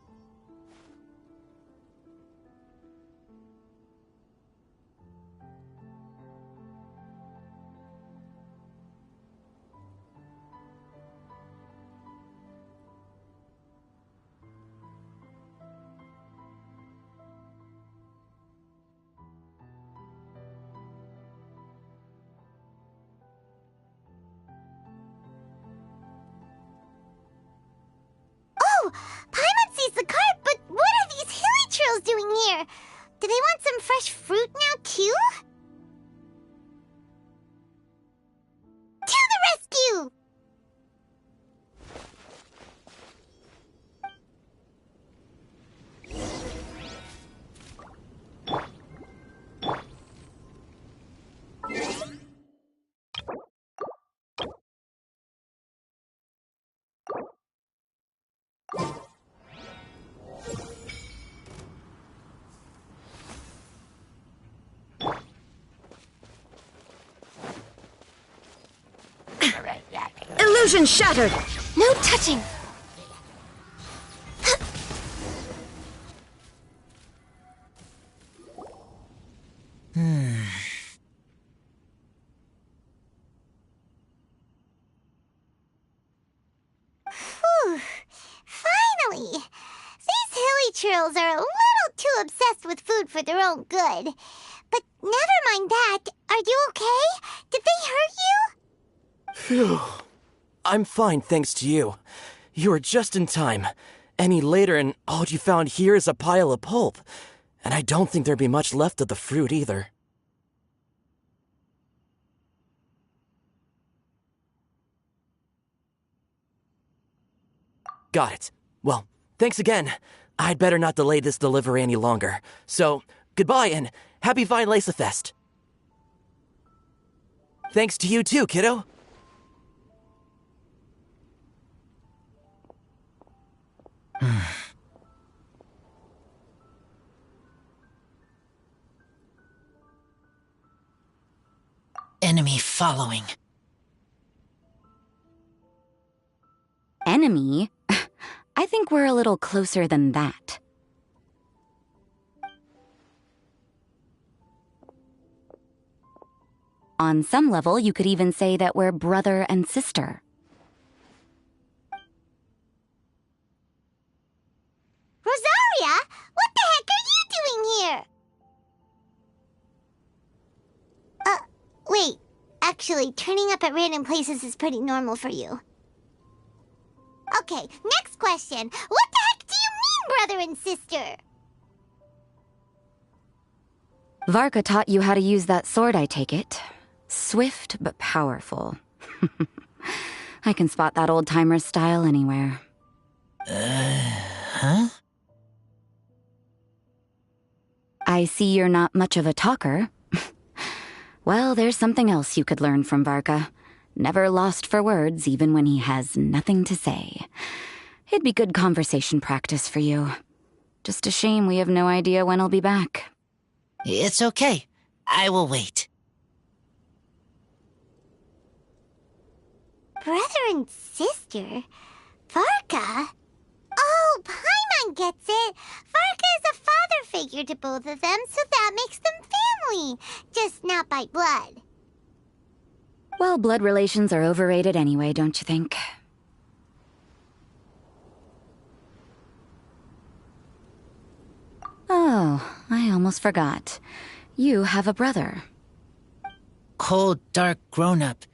Oh, Paimon sees the cart, but what are these hilly trills doing here? Do they want some fresh fruit now, too? Illusion shattered! No touching! Whew. Finally! These hilly churls are a little too obsessed with food for their own good. But never mind that. Are you okay? Did they hurt you? Phew. I'm fine, thanks to you. You were just in time. Any later, and all you found here is a pile of pulp. And I don't think there'd be much left of the fruit either. Got it. Well, thanks again. I'd better not delay this delivery any longer. So, goodbye and happy Vine Lace Fest. Thanks to you too, kiddo. Enemy following. Enemy? I think we're a little closer than that. On some level, you could even say that we're brother and sister. Rosaria? What the heck are you doing here? Wait. Actually, turning up at random places is pretty normal for you. Okay, next question. What the heck do you mean, brother and sister? Varka taught you how to use that sword, I take it. Swift but powerful. I can spot that old-timer's style anywhere. Huh? I see you're not much of a talker. Well, there's something else you could learn from Varka. Never lost for words, even when he has nothing to say. It'd be good conversation practice for you. Just a shame we have no idea when he'll be back. It's okay. I will wait. Brother and sister? Varka? Oh, Paimon gets it. Varka is a father figure to both of them, so that makes them family. Just not by blood. Well, blood relations are overrated anyway, don't you think? Oh, I almost forgot. You have a brother. Cold, dark grown-up.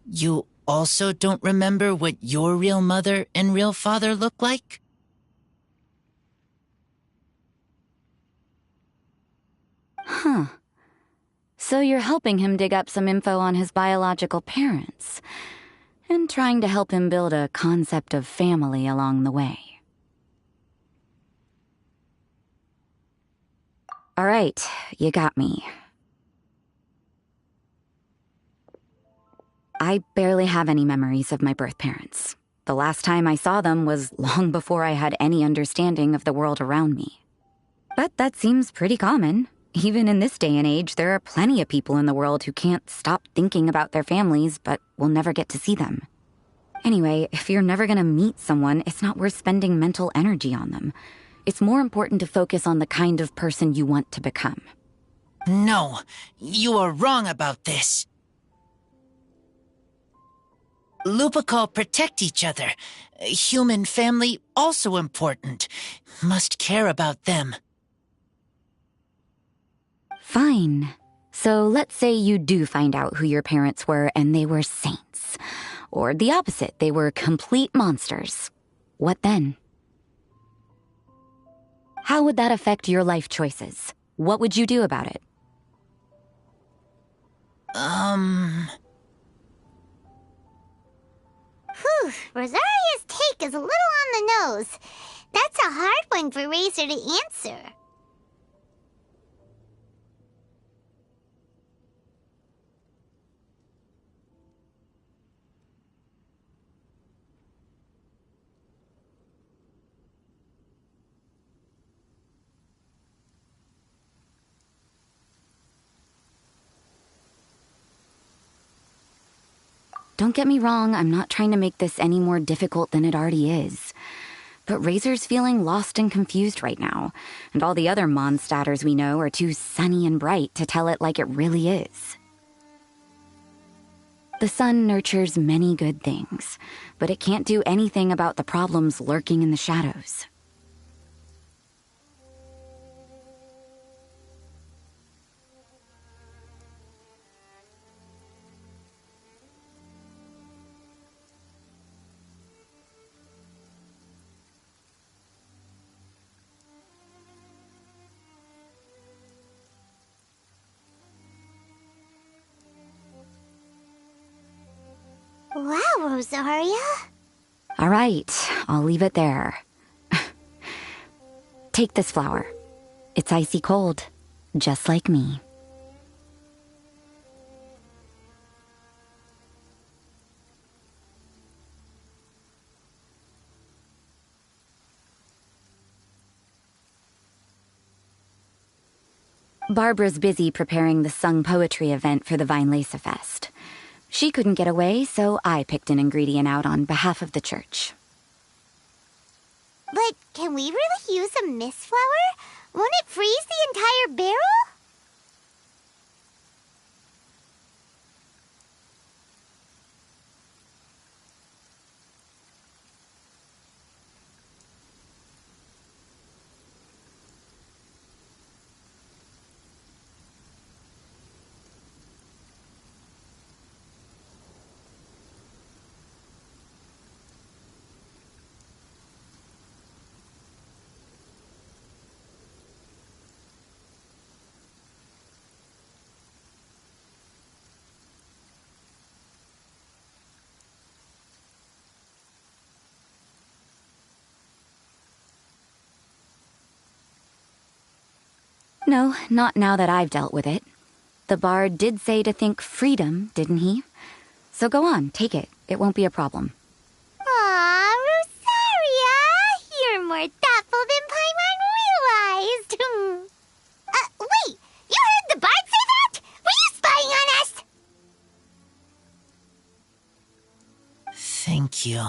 You also don't remember what your real mother and real father look like? Huh. So you're helping him dig up some info on his biological parents, and trying to help him build a concept of family along the way. All right, you got me. I barely have any memories of my birth parents. The last time I saw them was long before I had any understanding of the world around me. But that seems pretty common. Even in this day and age, there are plenty of people in the world who can't stop thinking about their families, but will never get to see them. Anyway, if you're never gonna meet someone, it's not worth spending mental energy on them. It's more important to focus on the kind of person you want to become. No, you are wrong about this. Lupical protect each other. Human family also important. Must care about them. Fine. So let's say you do find out who your parents were and they were saints. Or the opposite, they were complete monsters. What then? How would that affect your life choices? What would you do about it? Whew, Rosaria's take is a little on the nose. That's a hard one for Razor to answer. Don't get me wrong, I'm not trying to make this any more difficult than it already is. But Razor's feeling lost and confused right now, and all the other Mondstadters we know are too sunny and bright to tell it like it really is. The sun nurtures many good things, but it can't do anything about the problems lurking in the shadows. Wow, Rosaria. All right, I'll leave it there. Take this flower. It's icy cold, just like me. Barbara's busy preparing the sung poetry event for the Weinlese Fest. She couldn't get away, so I picked an ingredient out on behalf of the church. But can we really use a mist flower? Won't it freeze the entire barrel? No, not now that I've dealt with it. The bard did say to think freedom, didn't he? So go on, take it. It won't be a problem. Aw, Rosaria! You're more thoughtful than Paimon realized. Wait! You heard the bard say that? Were you spying on us? Thank you.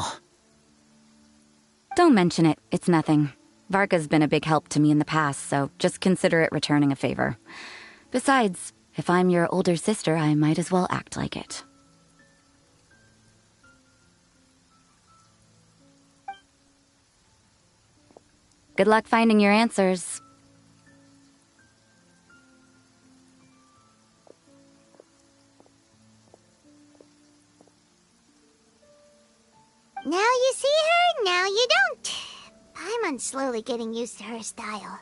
Don't mention it. It's nothing. Varka's been a big help to me in the past, so just consider it returning a favor. Besides, if I'm your older sister, I might as well act like it. Good luck finding your answers. Now you see her, now you don't. Paimon's slowly getting used to her style.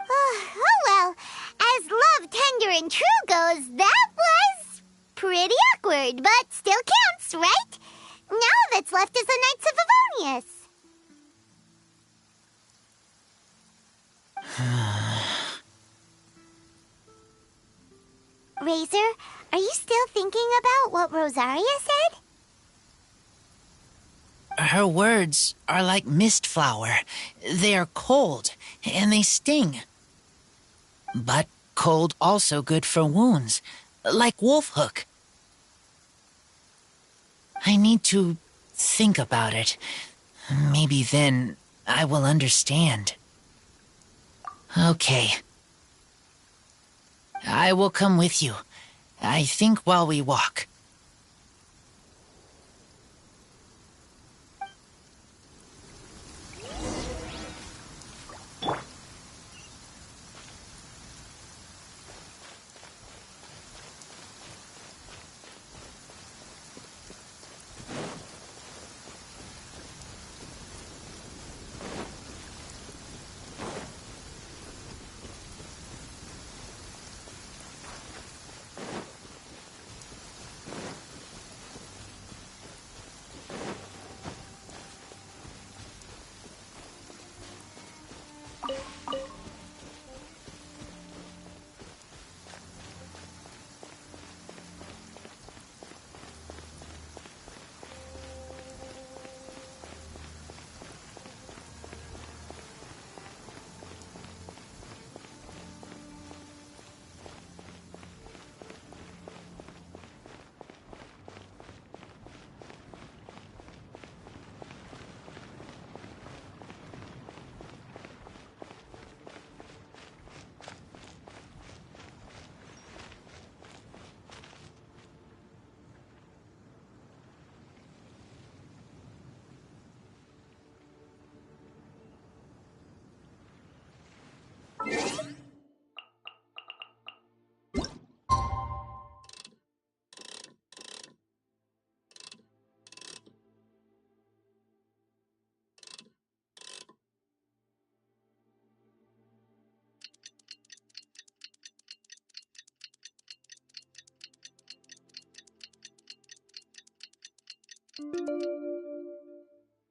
Oh well, as love, tender, and true goes, that was pretty awkward, but still counts, right? Now that's left is the Knights of Favonius. Razor, are you still thinking about what Rosaria said? Her words are like mist flower. They are cold, and they sting. But cold also good for wounds, like wolf hook. I need to think about it. Maybe then I will understand. Okay. I will come with you. I think while we walk.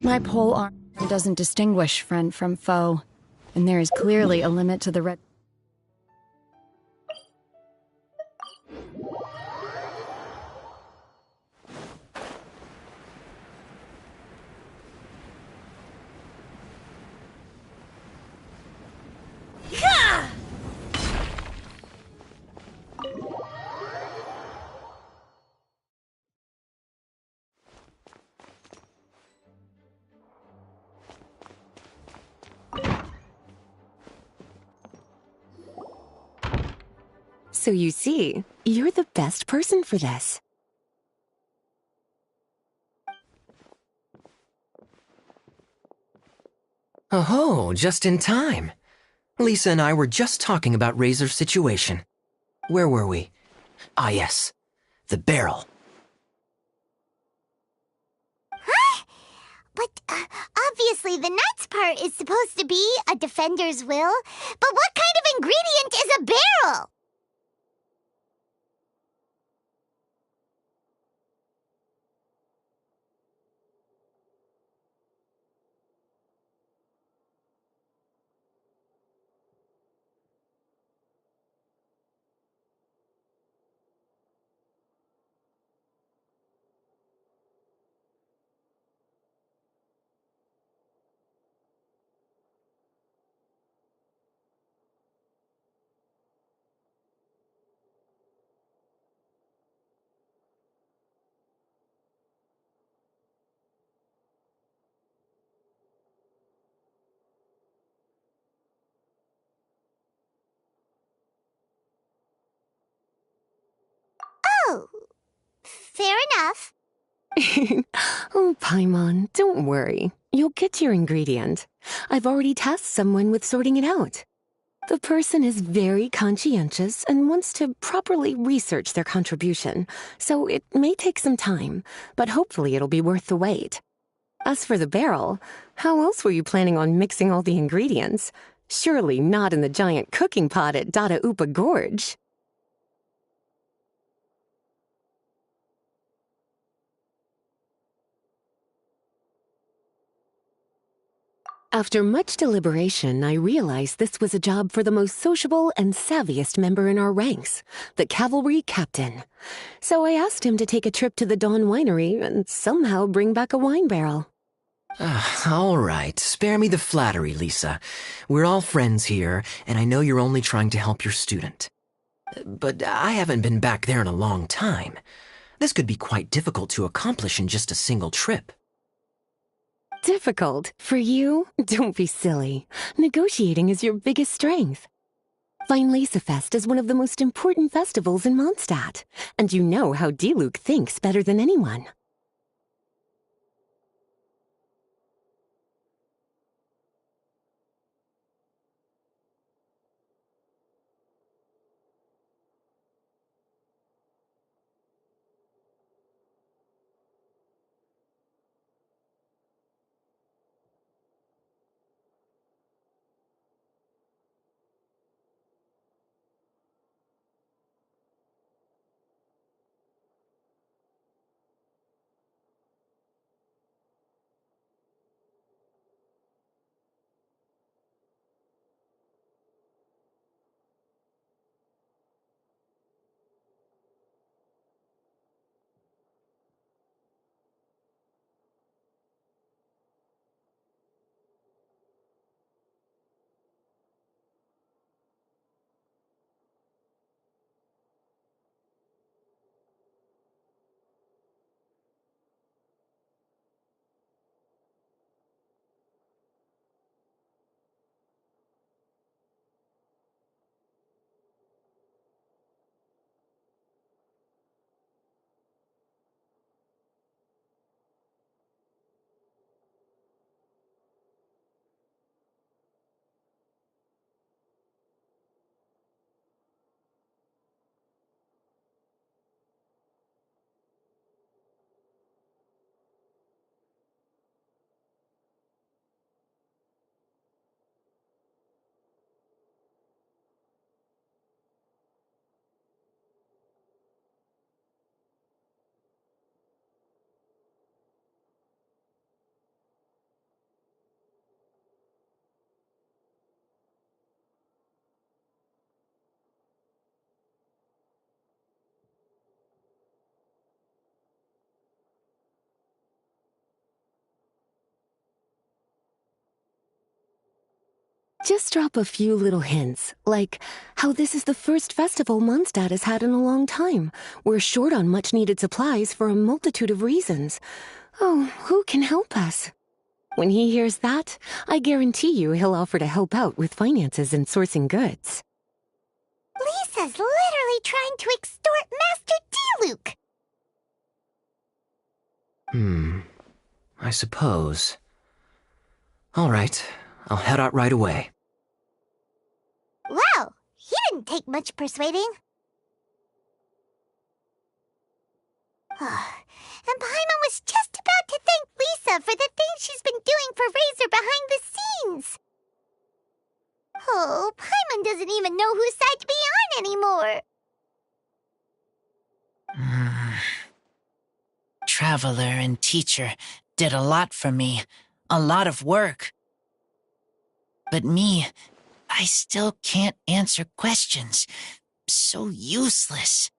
My pole arm doesn't distinguish friend from foe, and there is clearly a limit to the red. So you see, you're the best person for this. Oh, just in time. Lisa and I were just talking about Razor's situation. Where were we? Ah, yes. The barrel. Huh? But obviously the nuts part is supposed to be a defender's will. But what kind of ingredient is a barrel? Oh, fair enough. Oh, Paimon, don't worry. You'll get your ingredient. I've already tasked someone with sorting it out. The person is very conscientious and wants to properly research their contribution, so it may take some time, but hopefully it'll be worth the wait. As for the barrel, how else were you planning on mixing all the ingredients? Surely not in the giant cooking pot at Dada Upa Gorge. After much deliberation, I realized this was a job for the most sociable and savviest member in our ranks, the cavalry captain. So I asked him to take a trip to the Dawn Winery and somehow bring back a wine barrel. All right, spare me the flattery, Lisa. We're all friends here, and I know you're only trying to help your student. But I haven't been back there in a long time. This could be quite difficult to accomplish in just a single trip. Difficult? For you? Don't be silly. Negotiating is your biggest strength. Fest is one of the most important festivals in Mondstadt, and you know how Diluc thinks better than anyone. Just drop a few little hints, like how this is the first festival Mondstadt has had in a long time. We're short on much-needed supplies for a multitude of reasons. Oh, who can help us? When he hears that, I guarantee you he'll offer to help out with finances and sourcing goods. Lisa's literally trying to extort Master D-Luke! I suppose. All right, I'll head out right away. Wow, he didn't take much persuading. And Paimon was just about to thank Lisa for the things she's been doing for Razor behind the scenes. Oh, Paimon doesn't even know whose side to be on anymore. Traveler and teacher did a lot for me, a lot of work. But me, I still can't answer questions. So useless.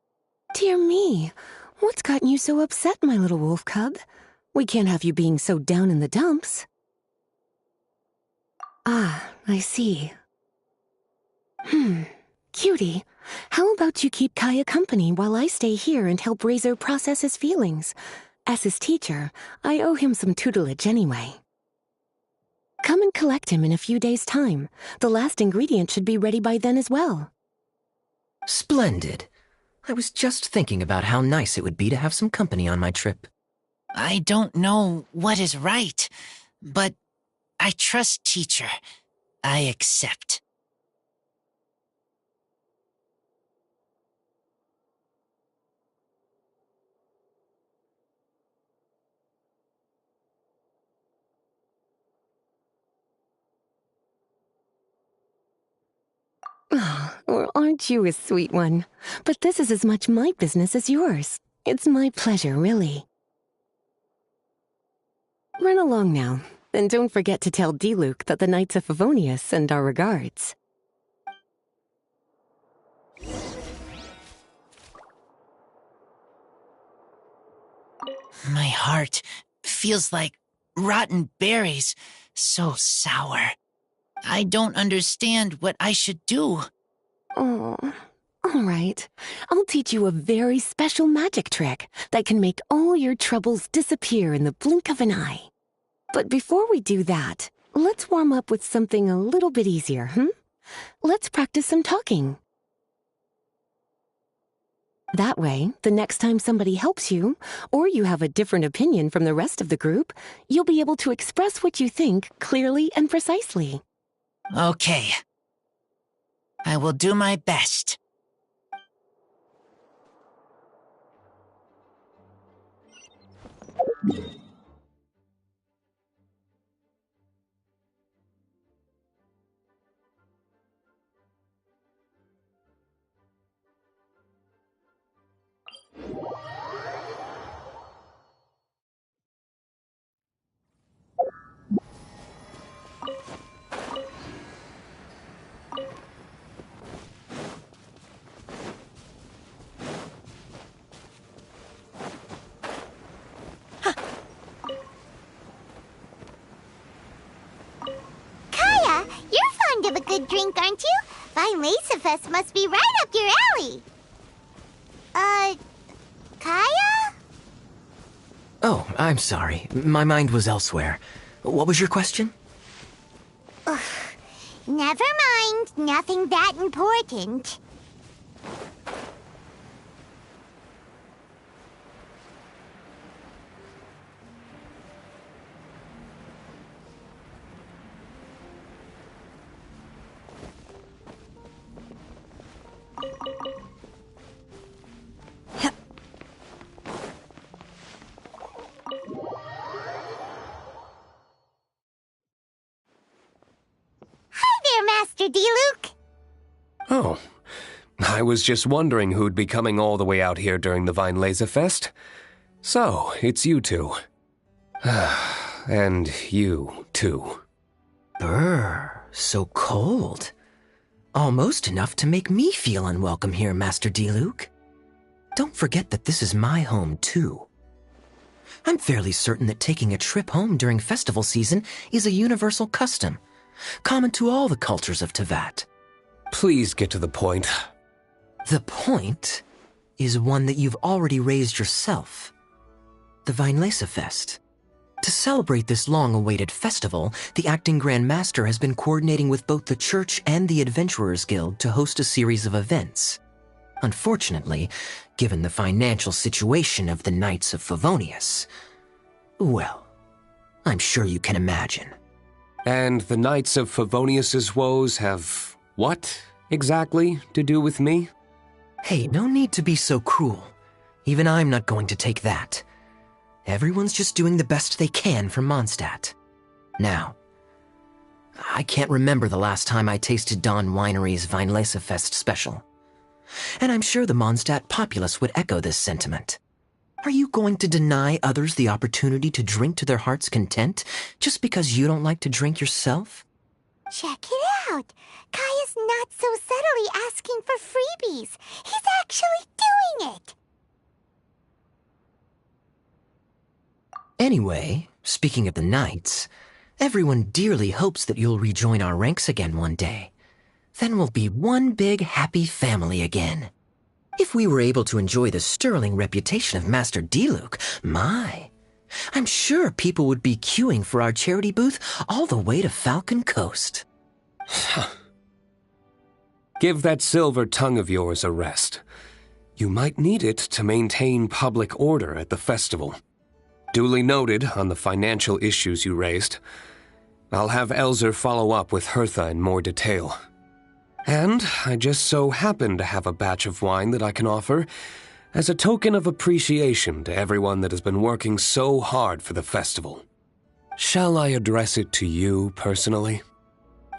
Dear me, what's gotten you so upset, my little wolf cub? We can't have you being so down in the dumps. Ah, I see. Cutie, how about you keep Kaya company while I stay here and help Razor process his feelings? As his teacher, I owe him some tutelage anyway. Come and collect him in a few days' time. The last ingredient should be ready by then as well. Splendid. I was just thinking about how nice it would be to have some company on my trip. I don't know what is right, but I trust teacher. I accept. Well, aren't you a sweet one? But this is as much my business as yours. It's my pleasure, really. Run along now, and don't forget to tell D-Luke that the Knights of Favonius send our regards. My heart feels like rotten berries, so sour. I don't understand what I should do. Oh, all right. I'll teach you a very special magic trick that can make all your troubles disappear in the blink of an eye. But before we do that, let's warm up with something a little bit easier, Let's practice some talking. That way, the next time somebody helps you, or you have a different opinion from the rest of the group, you'll be able to express what you think clearly and precisely. Okay. I will do my best. Kaya, you're fond of a good drink, aren't you? Vinelasafest must be right up your alley. Kaya? Oh, I'm sorry. My mind was elsewhere. What was your question? Ugh, never mind. Nothing that important. Hi there, Master D-Luke. Oh, I was just wondering who'd be coming all the way out here during the Vinelasafest. So, it's you two. And you, too. Brr, so cold. Almost enough to make me feel unwelcome here, Master D-Luke. Don't forget that this is my home, too. I'm fairly certain that taking a trip home during festival season is a universal custom. common to all the cultures of Tevat. Please get to the point. The point is one that you've already raised yourself. The Vinelesa Fest. To celebrate this long-awaited festival, the Acting Grand Master has been coordinating with both the Church and the Adventurers Guild to host a series of events. Unfortunately, given the financial situation of the Knights of Favonius, well, I'm sure you can imagine. And the Knights of Favonius's woes have what exactly to do with me? Hey, no need to be so cruel. Even I'm not going to take that. Everyone's just doing the best they can for Mondstadt. Now, I can't remember the last time I tasted Dawn Winery's Vinelesa Fest special. And I'm sure the Mondstadt populace would echo this sentiment. Are you going to deny others the opportunity to drink to their heart's content just because you don't like to drink yourself? Check it out. Kaya's not so subtly asking for freebies. He's actually doing it. Anyway, speaking of the Knights, everyone dearly hopes that you'll rejoin our ranks again one day. Then we'll be one big happy family again. If we were able to enjoy the sterling reputation of Master Diluc, I'm sure people would be queuing for our charity booth all the way to Falcon Coast. Give that silver tongue of yours a rest. You might need it to maintain public order at the festival. Duly noted on the financial issues you raised. I'll have Elzer follow up with Hertha in more detail. And I just so happen to have a batch of wine that I can offer as a token of appreciation to everyone that has been working so hard for the festival. Shall I address it to you personally?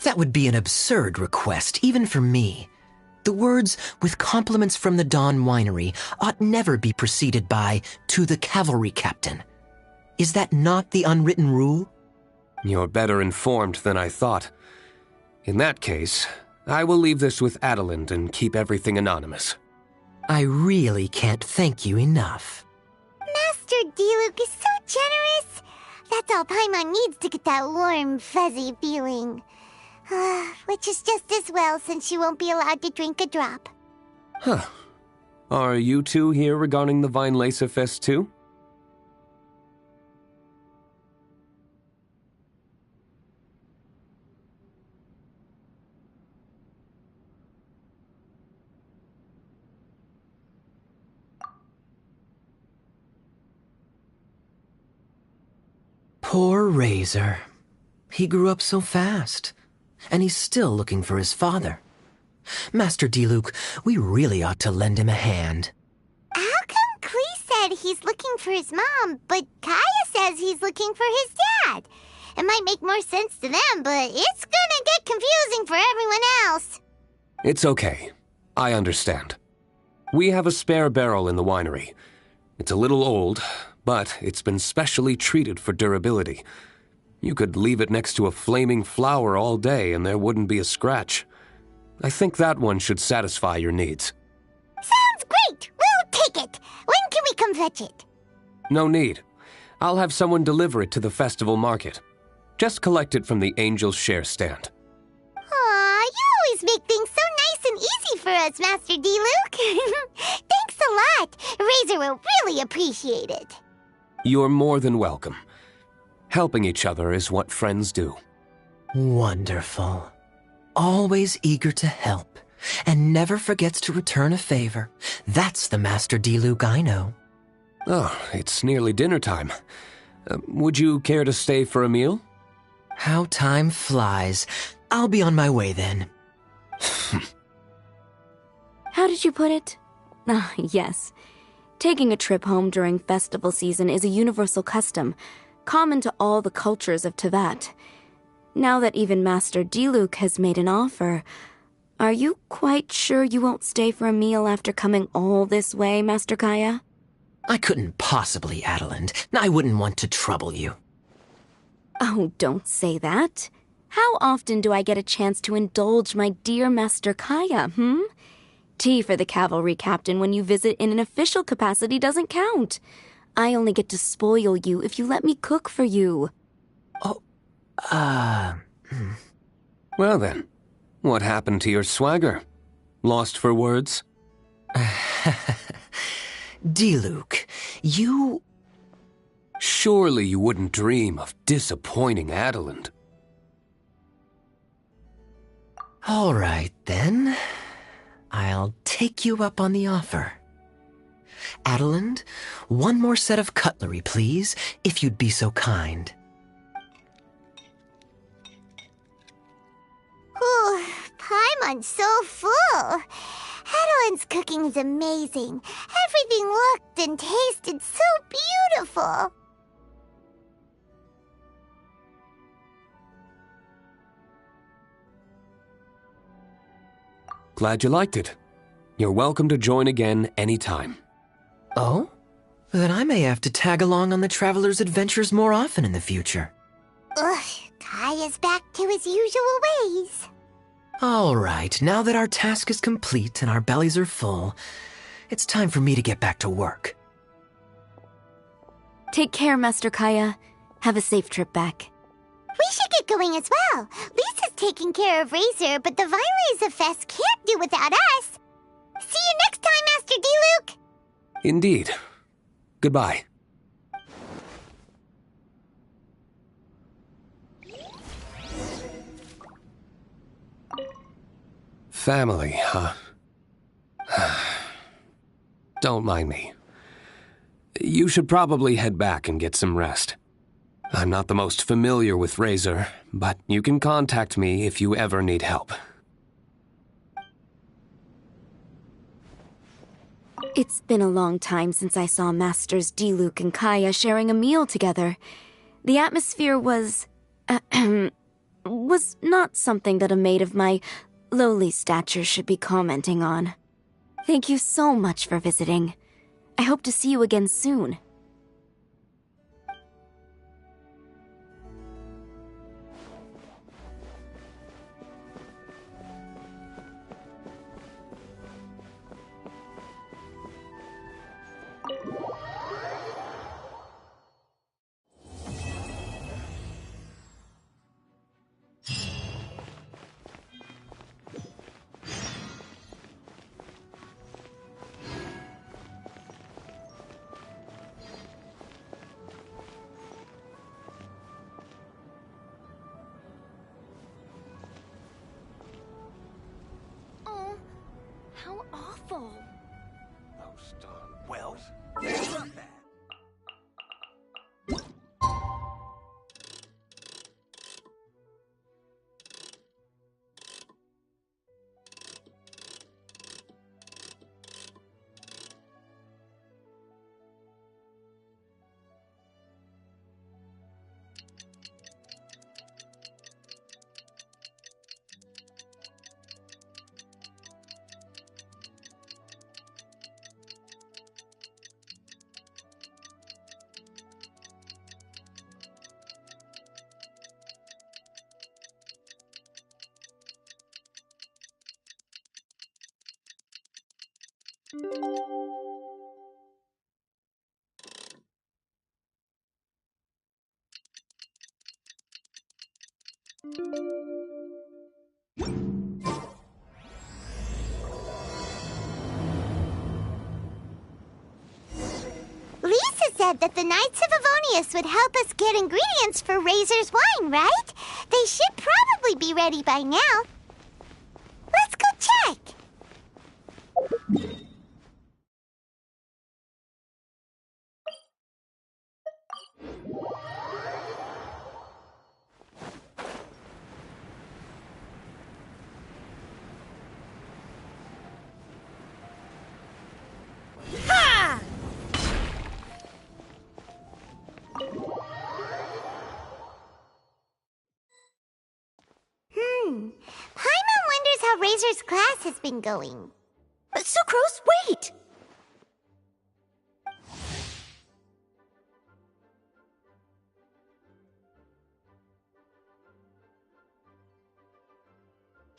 That would be an absurd request, even for me. The words, "with compliments from the Dawn Winery," ought never be preceded by, "to the cavalry captain." Is that not the unwritten rule? You're better informed than I thought. In that case, I will leave this with Adeland and keep everything anonymous. I really can't thank you enough. Master Diluc is so generous. That's all Paimon needs to get that warm, fuzzy feeling. Which is just as well since she won't be allowed to drink a drop. Huh. Are you two here regarding the Vinelesa Fest too? Poor Razor. He grew up so fast, and he's still looking for his father. Master Diluc, we really ought to lend him a hand. How come Klee said he's looking for his mom, but Kaya says he's looking for his dad? It might make more sense to them, but it's gonna get confusing for everyone else. It's okay. I understand. We have a spare barrel in the winery. It's a little old, but it's been specially treated for durability. You could leave it next to a flaming flower all day and there wouldn't be a scratch. I think that one should satisfy your needs. Sounds great! We'll take it! When can we come fetch it? No need. I'll have someone deliver it to the festival market. Just collect it from the Angel's Share stand. Aw, you always make things so nice and easy for us, Master Diluc. Thanks a lot. Razor will really appreciate it. You're more than welcome. Helping each other is what friends do. Wonderful. Always eager to help, and never forgets to return a favor. That's the Master Diluc I know. Oh, it's nearly dinner time. Would you care to stay for a meal? How time flies. I'll be on my way then. How did you put it? Ah, yes. Taking a trip home during festival season is a universal custom, common to all the cultures of Tevat. Now that even Master Diluc has made an offer, are you quite sure you won't stay for a meal after coming all this way, Master Kaya? I couldn't possibly, Adeland. I wouldn't want to trouble you. Oh, don't say that. How often do I get a chance to indulge my dear Master Kaya, Tea for the cavalry captain when you visit in an official capacity doesn't count. I only get to spoil you if you let me cook for you. Well then, what happened to your swagger? Lost for words? D-Luke, you... Surely you wouldn't dream of disappointing Adeland. All right, then. I'll take you up on the offer. Adeland, one more set of cutlery, please, if you'd be so kind. Ooh, Paimon's so full. Adelin's cooking's amazing. Everything looked and tasted so beautiful. Glad you liked it. You're welcome to join again anytime. Oh? Then I may have to tag along on the Traveler's adventures more often in the future. Ugh, Kaya's back to his usual ways. All right, now that our task is complete and our bellies are full, it's time for me to get back to work. Take care, Master Kaya. Have a safe trip back. We should get going as well. Lisa's taking care of Razor, but the Violeza Fest can't do without us. See you next time, Master D-Luke! Indeed. Goodbye. Family, huh? Don't mind me. You should probably head back and get some rest. I'm not the most familiar with Razor, but you can contact me if you ever need help. It's been a long time since I saw Masters D-Luke and Kaya sharing a meal together. The atmosphere was not something that a maid of my lowly stature should be commenting on. Thank you so much for visiting. I hope to see you again soon. How awful. Those darn wells. Lisa said that the Knights of Avonius would help us get ingredients for Razor's wine, right? They should probably be ready by now. Let's go check. Paimon wonders how Razor's class has been going. Sucrose, wait!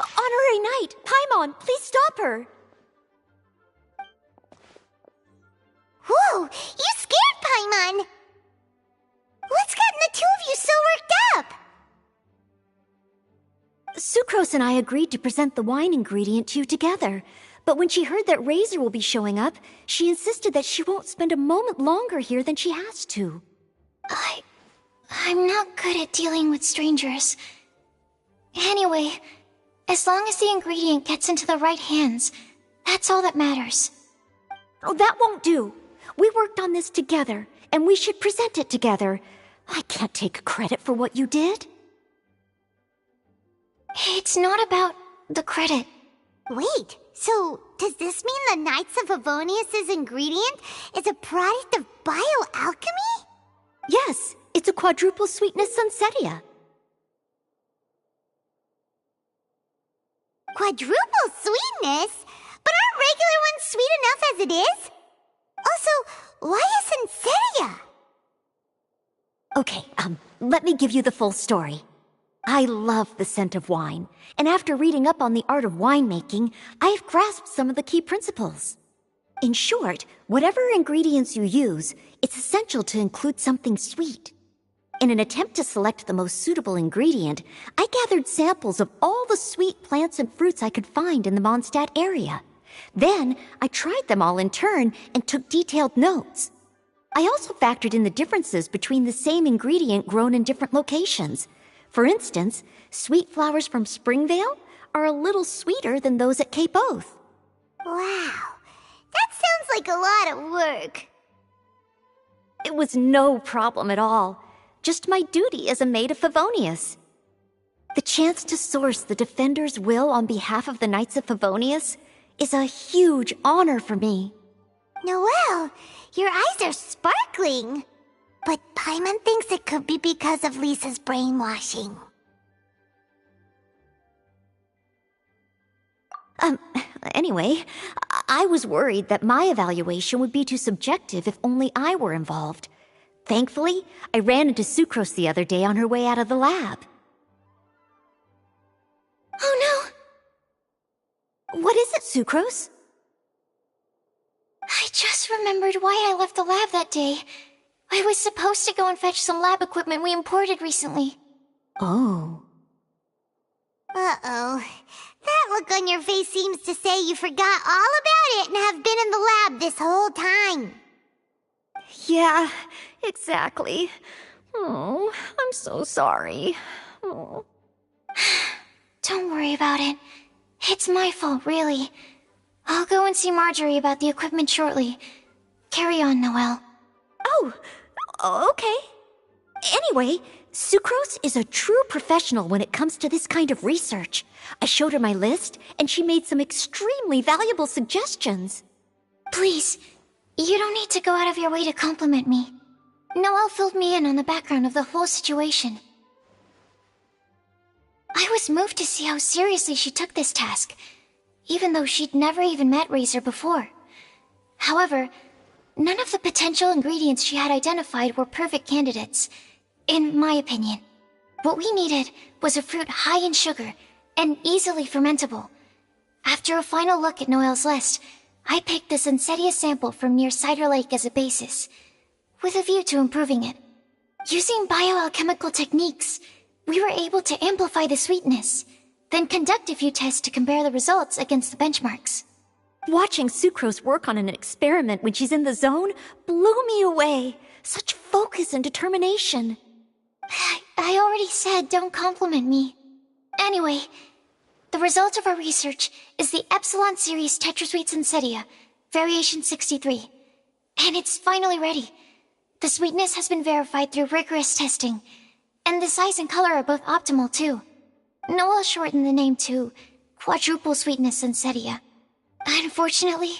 Honorary Knight, Paimon, please stop her! Whoa, you scared Paimon! What's gotten the two of you so worked up? Sucrose, Sucrose and I agreed to present the wine ingredient to you together. But when she heard that Razor will be showing up, she insisted that she won't spend a moment longer here than she has to. I'm not good at dealing with strangers. Anyway, as long as the ingredient gets into the right hands, that's all that matters. Oh, that won't do. We worked on this together, and we should present it together. I can't take credit for what you did. It's not about the credit. Wait, so does this mean the Knights of Favonius' ingredient is a product of bioalchemy? Yes, it's a quadruple sweetness sunsetia. Quadruple sweetness? But aren't regular ones sweet enough as it is? Also, why a sunsetia? Okay, let me give you the full story. I love the scent of wine, and after reading up on the art of winemaking, I've grasped some of the key principles. In short, whatever ingredients you use, it's essential to include something sweet. In an attempt to select the most suitable ingredient, I gathered samples of all the sweet plants and fruits I could find in the Mondstadt area. Then, I tried them all in turn and took detailed notes. I also factored in the differences between the same ingredient grown in different locations. For instance, sweet flowers from Springvale are a little sweeter than those at Cape Oath. Wow, that sounds like a lot of work. It was no problem at all. Just my duty as a maid of Favonius. The chance to source the Defender's will on behalf of the Knights of Favonius is a huge honor for me. Noelle, your eyes are sparkling. But Paimon thinks it could be because of Lisa's brainwashing. Anyway, I was worried that my evaluation would be too subjective if only I were involved. Thankfully, I ran into Sucrose the other day on her way out of the lab. Oh no! What is it, Sucrose? I just remembered why I left the lab that day. I was supposed to go and fetch some lab equipment we imported recently. Oh. Uh-oh. That look on your face seems to say you forgot all about it and have been in the lab this whole time. Yeah, exactly. Oh, I'm so sorry. Oh. Don't worry about it. It's my fault, really. I'll go and see Marjorie about the equipment shortly. Carry on, Noelle. Oh, okay. Anyway, Sucrose is a true professional when it comes to this kind of research. I showed her my list, and she made some extremely valuable suggestions. Please, you don't need to go out of your way to compliment me. Noelle filled me in on the background of the whole situation. I was moved to see how seriously she took this task, even though she'd never even met Razor before. However, none of the potential ingredients she had identified were perfect candidates, in my opinion. What we needed was a fruit high in sugar and easily fermentable. After a final look at Noelle's list, I picked the Sunsetia sample from near Cider Lake as a basis, with a view to improving it. Using bioalchemical techniques, we were able to amplify the sweetness, then conduct a few tests to compare the results against the benchmarks. Watching Sucrose work on an experiment when she's in the zone blew me away. Such focus and determination. I already said don't compliment me. Anyway, the result of our research is the Epsilon Series Tetrasweet Sunsetia, Variation 63. And it's finally ready. The sweetness has been verified through rigorous testing, and the size and color are both optimal too. Noelle shortened the name to Quadruple Sweetness Sunsetia. Unfortunately,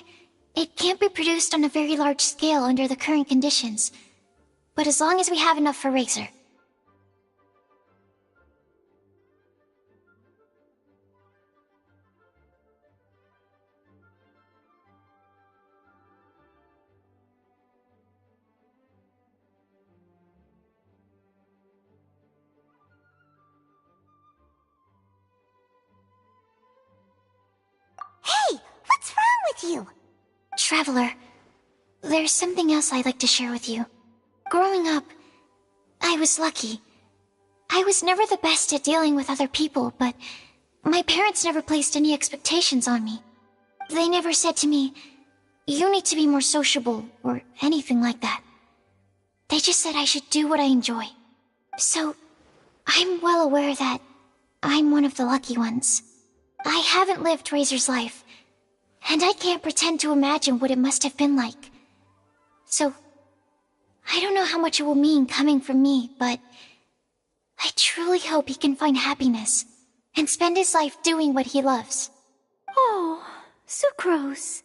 it can't be produced on a very large scale under the current conditions, but as long as we have enough for Razor. Hey, what's wrong with you? Traveler, there's something else I'd like to share with you. Growing up, I was lucky. I was never the best at dealing with other people, but My parents never placed any expectations on me. They never said to me, "You need to be more sociable," or anything like that. They just said I should do what I enjoy. So, I'm well aware that I'm one of the lucky ones. I haven't lived Razor's life, and I can't pretend to imagine what it must have been like. So, I don't know how much it will mean coming from me, but I truly hope he can find happiness and spend his life doing what he loves. Oh, Sucrose.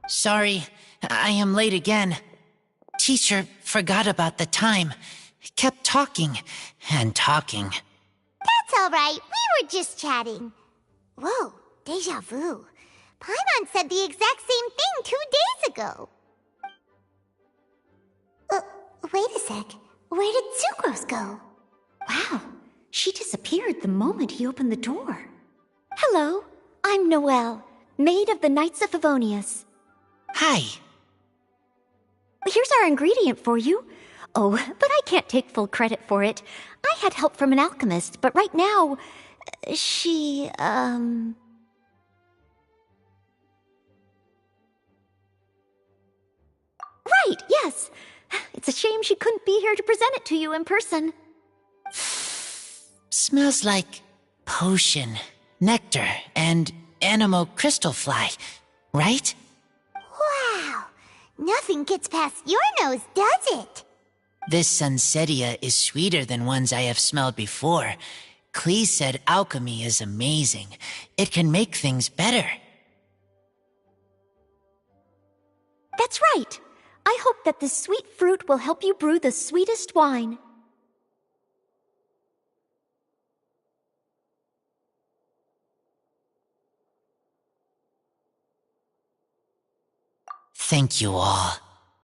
Sorry, I am late again. Teacher forgot about the time. Kept talking and talking. That's all right. We were just chatting. Whoa, deja vu. Paimon said the exact same thing 2 days ago. Wait a sec. Where did Sucrose go? Wow, she disappeared the moment he opened the door. Hello, I'm Noelle, maid of the Knights of Favonius. Hi. Here's our ingredient for you. Oh, but I can't take full credit for it. I had help from an alchemist, but right now, she, Right, yes. It's a shame she couldn't be here to present it to you in person. Smells like potion, nectar, and anemo crystal fly, right? Wow. Nothing gets past your nose, does it? This Sunsetia is sweeter than ones I have smelled before. Clee said alchemy is amazing. It can make things better. That's right. I hope that this sweet fruit will help you brew the sweetest wine. Thank you all.